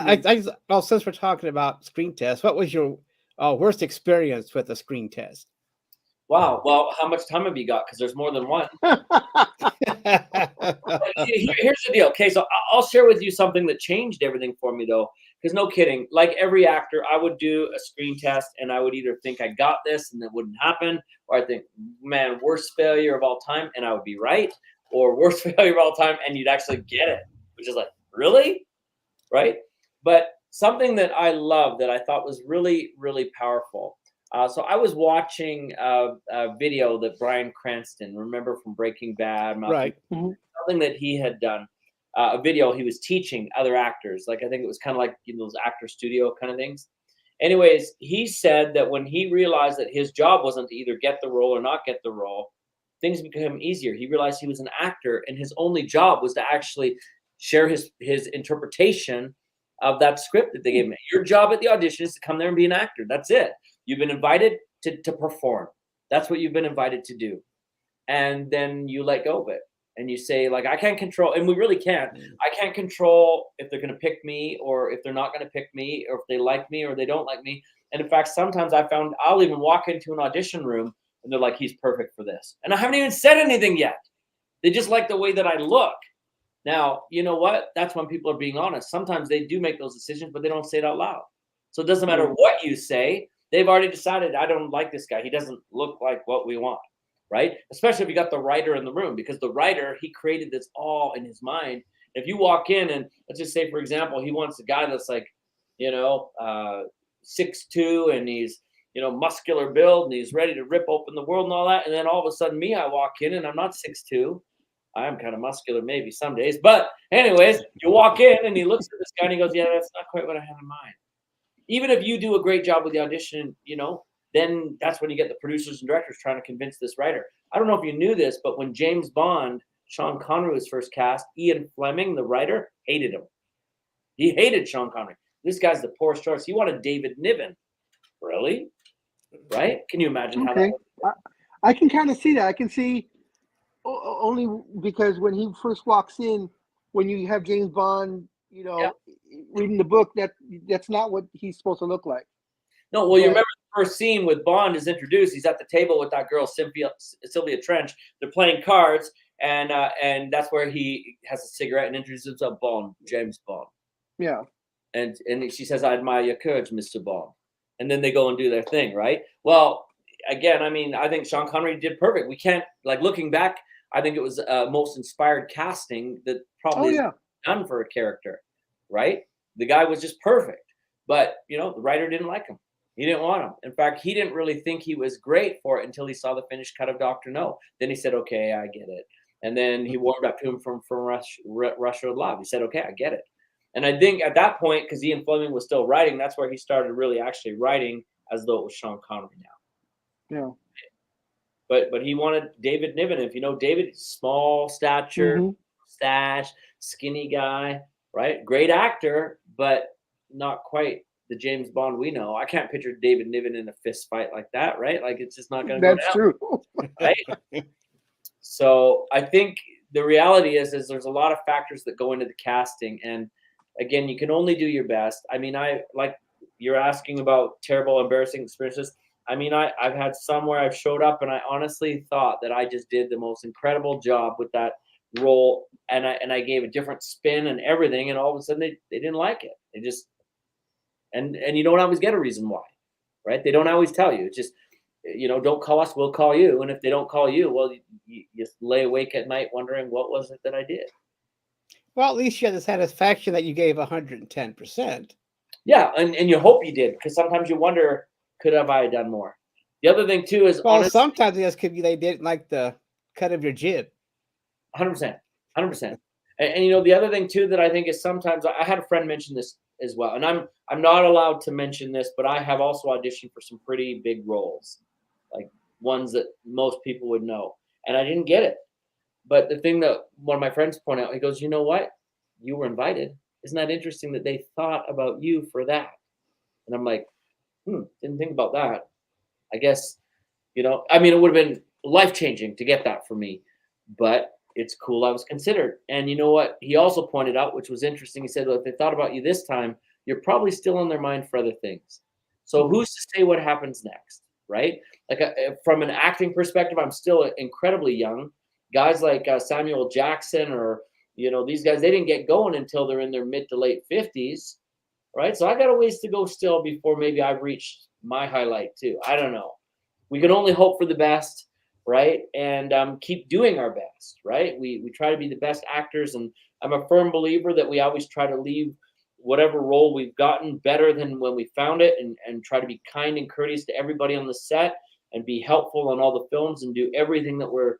Well, since we're talking about screen tests, what was your worst experience with a screen test? Wow. Well, how much time have you got? Because there's more than one. Here's the deal. Okay, so I'll share with you something that changed everything for me, though. Because no kidding, like every actor, I would do a screen test, and I would either think I got this and it wouldn't happen, or I think, man, worst failure of all time, and I would be right, or worst failure of all time, and you'd actually get it, which is like, really? Right? But something that I love that I thought was really, really powerful. So I was watching a video that Bryan Cranston, remember from Breaking Bad, right? Something that he had done, a video he was teaching other actors. Like, I think it was kind of like those actor studio kind of things. Anyways, he said that when he realized that his job wasn't to either get the role or not get the role, things became easier. He realized he was an actor, and his only job was to actually share his interpretation of that script that they gave him. Your job at the audition is to come there and be an actor. That's it. You've been invited to perform. That's what you've been invited to do. And then you let go of it. And you say, like, I can't control, and we really can't. I can't control if they're going to pick me or if they're not going to pick me, or if they like me or they don't like me. And in fact, sometimes I found I'll even walk into an audition room and they're like, he's perfect for this. And I haven't even said anything yet. They just like the way that I look. Now, you know what? That's when people are being honest. Sometimes they do make those decisions, but they don't say it out loud. So it doesn't matter what you say. They've already decided, I don't like this guy. He doesn't look like what we want, right? Especially if you got the writer in the room, because the writer, he created this all in his mind. If you walk in and let's just say, for example, he wants a guy that's like, 6'2", and he's, muscular build, and he's ready to rip open the world and all that. And then all of a sudden I walk in and I'm not 6'2". I'm kind of muscular maybe some days. But anyways, you walk in and he looks at this guy and he goes, yeah, that's not quite what I had in mind. Even if you do a great job with the audition, then that's when you get the producers and directors trying to convince this writer. I don't know if you knew this, but when James Bond, Sean Connery was first cast, Ian Fleming, the writer, hated him. He hated Sean Connery. This guy's the poorest choice. He wanted David Niven. Really? Right? Can you imagine how that was? I can kind of see that. I can see only because when he first walks in, when you have James Bond, reading the book, that's not what he's supposed to look like. No, well, you remember the first scene with Bond is introduced. He's at the table with that girl, Sylvia Trench. They're playing cards, and that's where he has a cigarette and introduces himself, Bond, James Bond. Yeah. And she says, I admire your courage, Mr. Bond. And then they go and do their thing, right? Well, again, I mean, I think Sean Connery did perfect. We can't, like, looking back, I think it was most inspired casting that probably is done for a character, right? The guy was just perfect. But, you know, the writer didn't like him. He didn't want him. In fact, he didn't really think he was great for it until he saw the finished cut of Dr. No. Then he said, okay, I get it. And then he warmed up to him from Russia with Love. He said, okay, I get it. And I think at that point, because Ian Fleming was still writing, that's where he started really actually writing as though it was Sean Connery now. Yeah. But he wanted David Niven. If you know David, small stature, stash, skinny guy, right? Great actor, but not quite the James Bond we know. I can't picture David Niven in a fist fight like that, right? Like, it's just not going to go down. That's true. Right? So I think the reality is there's a lot of factors that go into the casting. And again, you can only do your best. I mean, like you're asking about terrible, embarrassing experiences. I mean, I've had some where I've showed up and I honestly thought that I just did the most incredible job with that role. And I gave a different spin and everything. And all of a sudden they didn't like it. They just, and you don't always get a reason why, right? They don't always tell you. It's just, you know, don't call us, we'll call you. And if they don't call you, well, you just lay awake at night wondering what was it that I did. Well, at least you had the satisfaction that you gave 110%. Yeah, and you hope you did, because sometimes you wonder, could have I done more? The other thing too is, well, sometimes it could be they didn't like the cut of your jib. 100%. And you know, the other thing too that I think is sometimes I had a friend mention this as well, and I'm not allowed to mention this, but I have also auditioned for some pretty big roles, like ones that most people would know, and I didn't get it. But the thing that one of my friends pointed out, he goes, you know what? You were invited. Isn't that interesting that they thought about you for that? And I'm like, didn't think about that. I guess, you know, I mean, it would have been life-changing to get that for me, but it's cool I was considered. And you know what? He also pointed out, which was interesting. He said, well, if they thought about you this time, you're probably still on their mind for other things. So who's to say what happens next, right? Like from an acting perspective, I'm still incredibly young. Guys like Samuel Jackson or, you know, these guys, they didn't get going until they're in their mid to late 50s, right? So I got a ways to go still before maybe I've reached my highlight too. I don't know. We can only hope for the best, right? And keep doing our best, right? We try to be the best actors, and I'm a firm believer that we always try to leave whatever role we've gotten better than when we found it, and try to be kind and courteous to everybody on the set and be helpful on all the films and do everything that we're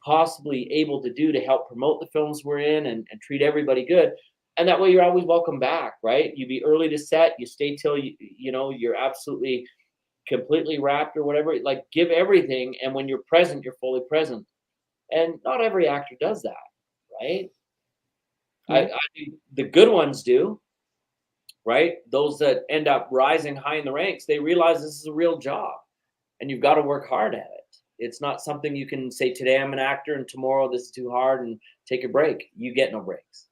possibly able to do to help promote the films we're in and treat everybody good. And that way you're always welcome back, right? You be early to set, you stay till you know you're absolutely completely wrapped or whatever. Like, give everything, and when you're present, you're fully present. And not every actor does that, right? I the good ones do, right? Those that end up rising high in the ranks, they realize this is a real job and you've got to work hard at it. It's not something you can say, today I'm an actor and tomorrow this is too hard and take a break. You get no breaks,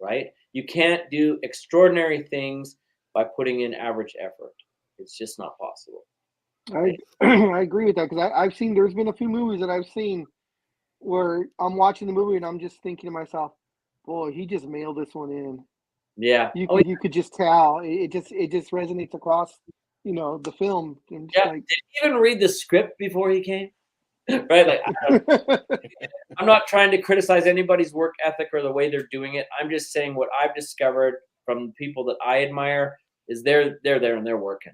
right? You can't do extraordinary things by putting in average effort. It's just not possible. I agree with that, because I've seen, there's been a few movies that I've seen where I'm watching the movie and I'm just thinking to myself, boy, he just mailed this one in. Yeah. You could just tell. It just resonates across, you know, the film. And yeah. Like, did you even read the script before he came? Right? Like, I'm not trying to criticize anybody's work ethic or the way they're doing it. I'm just saying what I've discovered from people that I admire is they're there and they're working.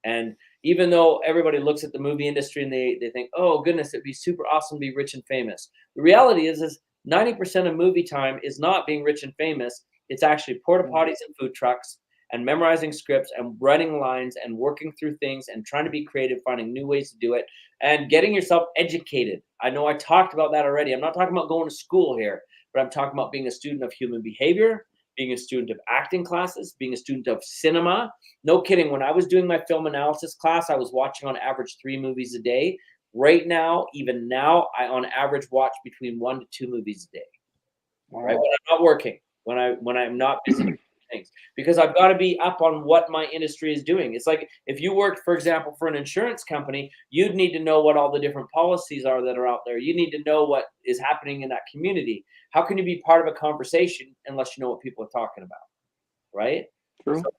And even though everybody looks at the movie industry and they think, oh goodness, it'd be super awesome to be rich and famous. The reality is 90% of movie time is not being rich and famous. It's actually porta potties and food trucks and memorizing scripts and writing lines and working through things and trying to be creative, finding new ways to do it and getting yourself educated. I know I talked about that already. I'm not talking about going to school here, but I'm talking about being a student of human behavior, being a student of acting classes, being a student of cinema. No kidding. When I was doing my film analysis class, I was watching on average 3 movies a day. Right now, even now, I on average watch between 1 to 2 movies a day. Wow. Right? When I'm not working, when I'm not busy things, because I've got to be up on what my industry is doing. It's like if you worked, for example, for an insurance company, you'd need to know what all the different policies are that are out there. You need to know what is happening in that community. How can you be part of a conversation unless you know what people are talking about, right? True. So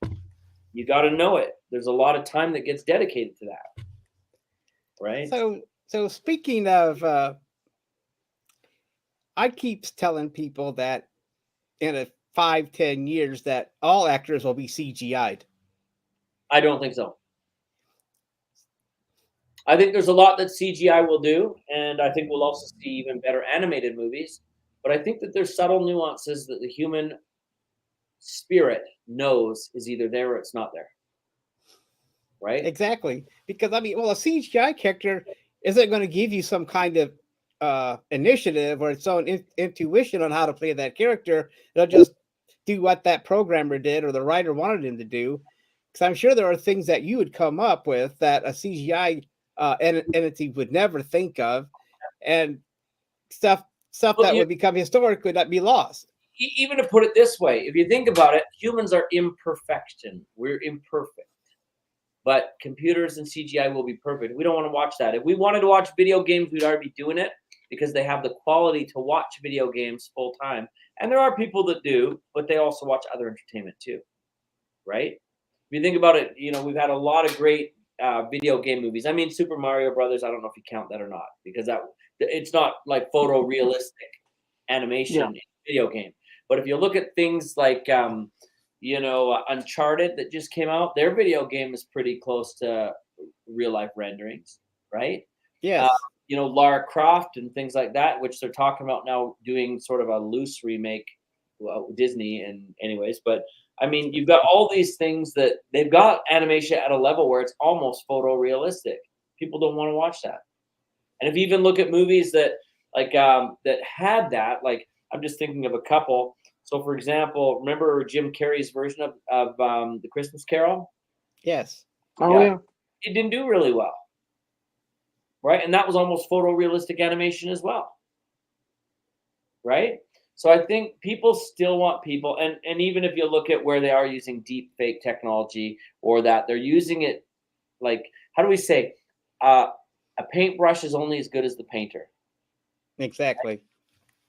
you got to know it. There's a lot of time that gets dedicated to that, right? So speaking of, I keep telling people that in a 5-10 years that all actors will be CGI'd. I don't think so. I think there's a lot that CGI will do, and I think we'll also see even better animated movies. But I think that there's subtle nuances that the human spirit knows is either there or it's not there. Right? Exactly. Because I mean, well, a CGI character isn't going to give you some kind of initiative or its own intuition on how to play that character. They'll just do what that programmer did or the writer wanted him to do. Because I'm sure there are things that you would come up with that a CGI entity would never think of, and stuff Well, that would become historic would not be lost. Even to put it this way, if you think about it, humans are imperfection. We're imperfect. But computers and CGI will be perfect. We don't want to watch that. If we wanted to watch video games, we'd already be doing it because they have the quality to watch video games full time. And there are people that do, but they also watch other entertainment too, right? If you think about it, we've had a lot of great video game movies. I mean, Super Mario Brothers, I don't know if you count that or not, because it's not like photorealistic animation in video game. But if you look at things like Uncharted that just came out, their video game is pretty close to real life renderings, right? Yes. Lara Croft and things like that, which they're talking about now doing sort of a loose remake, Disney and anyways. But I mean, you've got all these things that they've got animation at a level where it's almost photorealistic. People don't want to watch that. And if you even look at movies that that had that, like I'm just thinking of a couple. So, for example, remember Jim Carrey's version of The Christmas Carol? Yes. Oh, yeah. It didn't do really well, right? And that was almost photorealistic animation as well, right? So I think people still want people, and even if you look at where they are using deep fake technology or that they're using it, like, how do we say, a paintbrush is only as good as the painter. Exactly.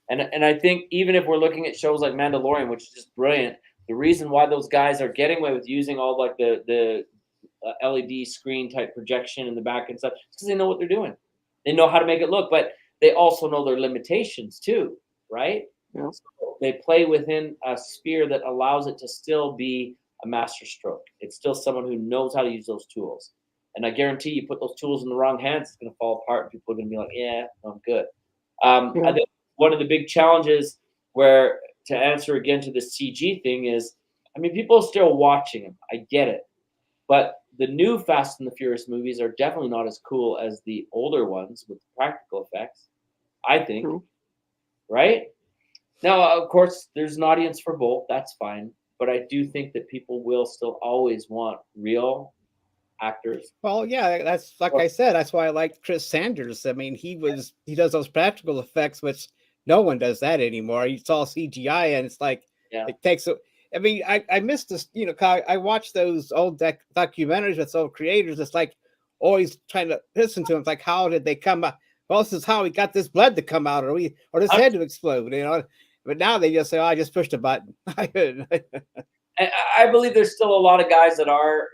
And I think even if we're looking at shows like Mandalorian, which is just brilliant, the reason why those guys are getting away with using all like the LED screen type projection in the back and stuff, is because they know what they're doing. They know how to make it look, but they also know their limitations too, right? Yeah. So they play within a sphere that allows it to still be a master stroke. It's still someone who knows how to use those tools. And I guarantee you put those tools in the wrong hands, it's going to fall apart. People are going to be like, yeah, I'm good. I think one of the big challenges where, to answer again to the CG thing is, I mean, people are still watching them. I get it. But the new Fast and the Furious movies are definitely not as cool as the older ones with practical effects, I think. True. Right? Now, of course, there's an audience for both. That's fine. But I do think that people will still always want real actors. Well, yeah, that's like I said. That's why I like Chris Sanders. I mean, he does those practical effects, which no one does that anymore. It's all CGI, and it's like it takes. I mean, I missed this. I watch those old documentaries with old creators. It's like always trying to listen to them. It's like, how did they come out? Well, this is how we got this blood to come out, or this head to explode. But now they just say, "Oh, I just pushed a button." I believe there's still a lot of guys that are,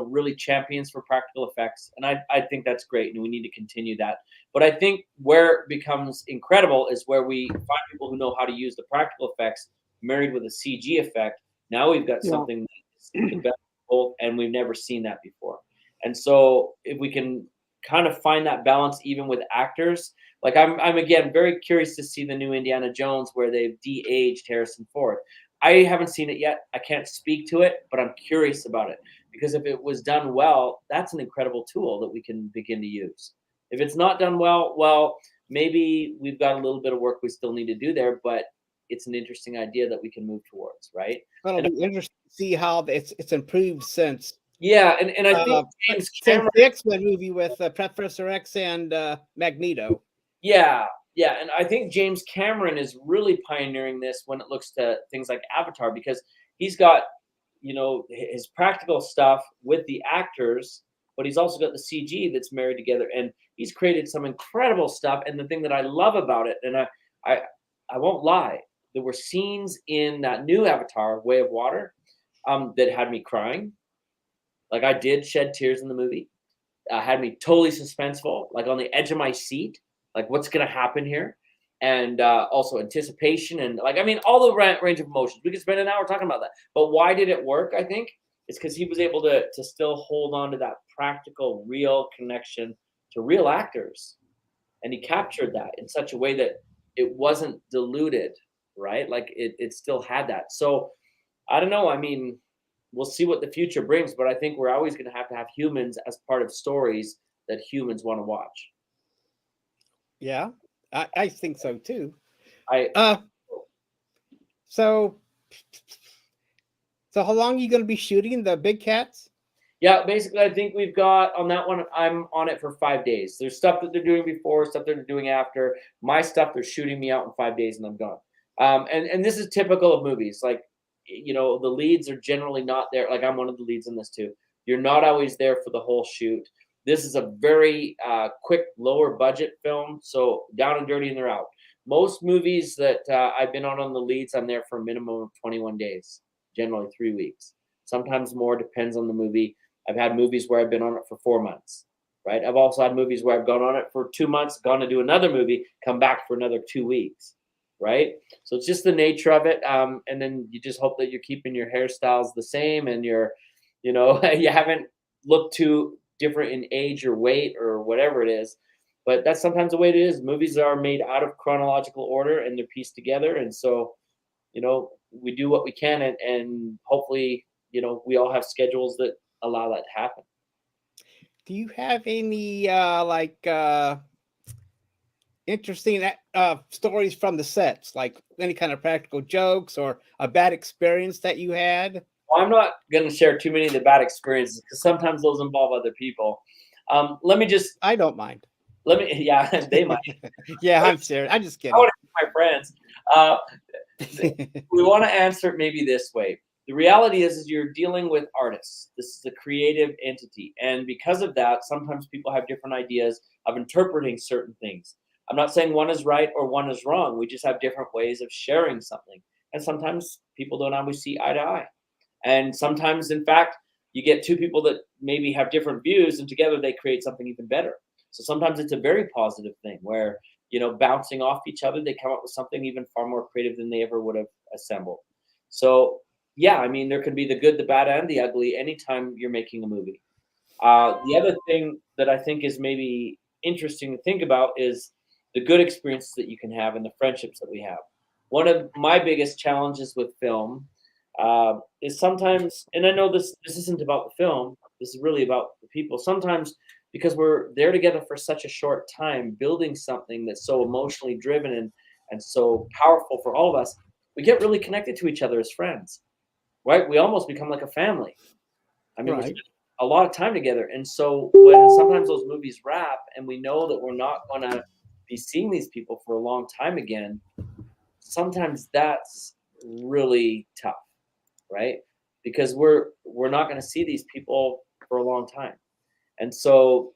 really champions for practical effects, and I think that's great, and we need to continue that. But I think where it becomes incredible is where we find people who know how to use the practical effects married with a CG effect. Now we've got something that's the best of both, and we've never seen that before. And so if we can kind of find that balance, even with actors, like I'm again very curious to see the new Indiana Jones where they've de-aged Harrison Ford. I haven't seen it yet. I can't speak to it, but I'm curious about it because if it was done well, that's an incredible tool that we can begin to use. If it's not done well, maybe we've got a little bit of work we still need to do there, but it's an interesting idea that we can move towards, right? It'll be interesting to see how it's improved since. Yeah, and I think James Cameron, the X-Men movie with Professor X and Magneto. Yeah, and I think James Cameron is really pioneering this when it looks to things like Avatar because he's got, his practical stuff with the actors, but he's also got the CG that's married together, and he's created some incredible stuff. And the thing that I love about it, and I won't lie, there were scenes in that new Avatar, Way of Water, that had me crying. Like I did shed tears in the movie. Had me totally suspenseful, like on the edge of my seat, like what's going to happen here, and also anticipation and like I mean all the range of emotions. We could spend an hour talking about that, but why did it work? I think it's because he was able to still hold on to that practical, real connection to real actors, and he captured that in such a way that it wasn't diluted, right? Like it still had that. So I don't know. I mean, we'll see what the future brings, but I think we're always going to have humans as part of stories that humans want to watch. Yeah, I think so too. I So how long are you going to be shooting the big cats? Yeah, basically, I think we've got on that one. I'm on it for 5 days. There's stuff that they're doing before, stuff that they're doing after. My stuff, they're shooting me out in 5 days, and I'm gone. And this is typical of movies. Like, you know, the leads are generally not there. Like I'm one of the leads in this too. You're not always there for the whole shoot. This is a very quick, lower budget film. So down and dirty, and they're out. Most movies that I've been on the leads, I'm there for a minimum of 21 days, generally 3 weeks. Sometimes more, depends on the movie. I've had movies where I've been on it for 4 months, right? I've also had movies where I've gone on it for 2 months, gone to do another movie, come back for another 2 weeks, right? So it's just the nature of it. And then you just hope that you're keeping your hairstyles the same and you're, you know, you haven't looked too different in age or weight or whatever it is. But that's sometimes the way it is. Movies are made out of chronological order and they're pieced together. And so, you know, we do what we can and hopefully, you know, we all have schedules that allow that to happen. Do you have any interesting stories from the sets, like any kind of practical jokes or a bad experience that you had? Well, I'm not going to share too many of the bad experiences because sometimes those involve other people. I don't mind. Yeah, they might. Yeah, I'm serious. I'm just kidding. I want to be my friends. We want to answer it maybe this way. The reality is you're dealing with artists. This is a creative entity. And because of that, sometimes people have different ideas of interpreting certain things. I'm not saying one is right or one is wrong. We just have different ways of sharing something. And sometimes people don't always see eye to eye. And sometimes, in fact, you get two people that maybe have different views and together they create something even better. So sometimes it's a very positive thing where, you know, bouncing off each other, they come up with something even far more creative than they ever would have assembled. So yeah, I mean, there can be the good, the bad, and the ugly anytime you're making a movie. The other thing that I think is maybe interesting to think about is the good experiences that you can have and the friendships that we have. One of my biggest challenges with film is sometimes, and I know this isn't about the film, this is really about the people. Sometimes because we're there together for such a short time, building something that's so emotionally driven and so powerful for all of us, we get really connected to each other as friends. Right? We almost become like a family. I mean, we spend a lot of time together. And so when sometimes those movies wrap and we know that we're not going to be seeing these people for a long time again, sometimes that's really tough, right? Because we're not going to see these people for a long time. And so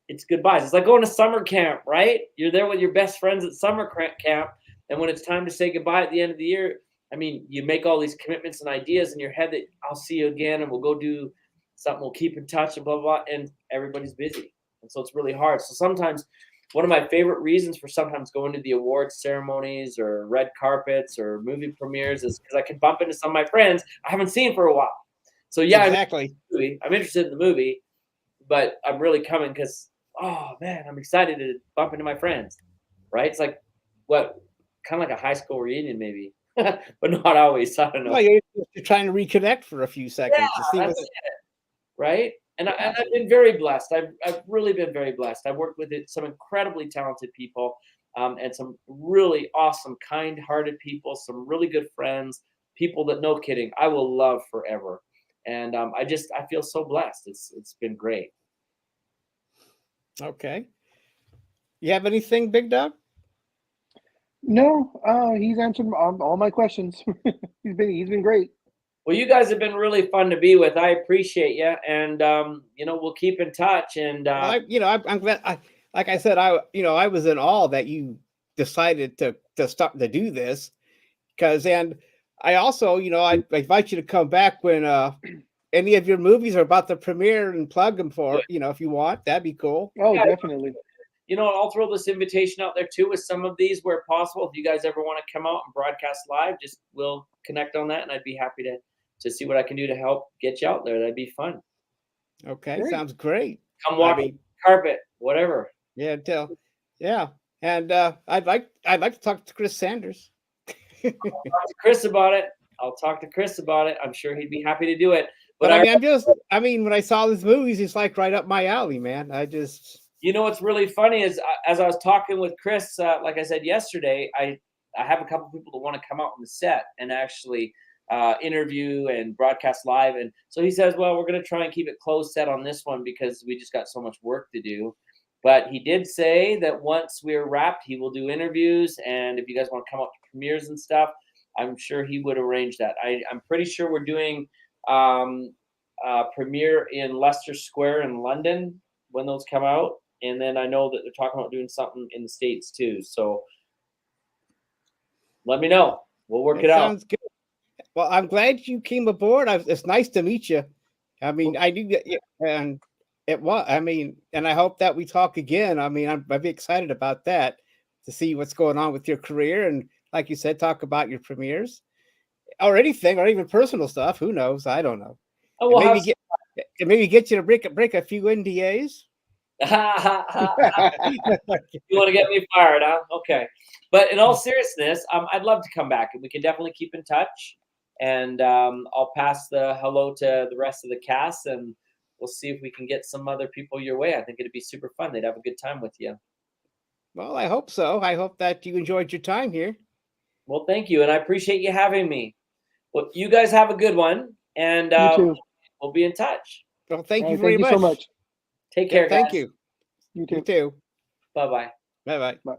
it's goodbyes. It's like going to summer camp, right? You're there with your best friends at summer camp. And when it's time to say goodbye at the end of the year, I mean, you make all these commitments and ideas in your head that I'll see you again and we'll go do something, we'll keep in touch and blah, blah, blah, and everybody's busy. And so it's really hard. So sometimes one of my favorite reasons for sometimes going to the awards ceremonies or red carpets or movie premieres is because I can bump into some of my friends I haven't seen for a while. So yeah, exactly. I'm interested in the movie, but I'm really coming because, oh man, I'm excited to bump into my friends, right? It's like, what, kind of like a high school reunion maybe. But not always. I don't know. Well, you're trying to reconnect for a few seconds. Yeah, to see that's it, right? And I've been very blessed. I've really been very blessed. I've worked with some incredibly talented people and some really awesome, kind-hearted people, some really good friends, people that, no kidding, I will love forever. And I feel so blessed. It's been great. Okay. You have anything, Big Doug? No, he's answered all my questions. he's been great. Well, you guys have been really fun to be with. I appreciate you, and you know, we'll keep in touch. And I'm glad. Like I said, I was in awe that you decided to start to do this, because I also, I invite you to come back when any of your movies are about to premiere and plug them for, if you want, that'd be cool. Oh, Yeah. definitely. I'll throw this invitation out there too with some of these where possible. If you guys ever want to come out and broadcast live, we'll connect on that, and I'd be happy to see what I can do to help get you out there. That'd be fun. Okay, Great. sounds great. Come walk the carpet, whatever. Yeah, and I'd like to talk to Chris Sanders. I'll talk to Chris about it. I'm sure he'd be happy to do it. But I mean, when I saw these movies, it's like right up my alley, man. What's really funny is as I was talking with Chris, like I said yesterday, I have a couple people that want to come out on the set and actually interview and broadcast live. And so he says, well, we're going to try and keep it closed set on this one because we just got so much work to do. But he did say that once we're wrapped, he will do interviews. And if you guys want to come out to premieres and stuff, I'm sure he would arrange that. I'm pretty sure we're doing premiere in Leicester Square in London when those come out. And then I know that they're talking about doing something in the States too. So let me know. We'll work it out. Sounds good. Well, I'm glad you came aboard. It's nice to meet you. I mean, I do, and it was. I mean, and I hope that we talk again. I mean, I'd be excited about that to see what's going on with your career, and like you said, talk about your premieres or anything, or even personal stuff. Who knows? I don't know. Oh, well, maybe get you to break a few NDAs. You want to get me fired, huh? Okay. But in all seriousness, I'd love to come back, and we can definitely keep in touch. And I'll pass the hello to the rest of the cast, and we'll see if we can get some other people your way. I think it'd be super fun. They'd have a good time with you. Well, I hope so. I hope that you enjoyed your time here. Well, thank you, and I appreciate you having me. Well, you guys have a good one, and we'll be in touch. Well, thank you very much. So much. Take care, guys. Thank you. You too. You too. Bye-bye. Bye-bye. Bye.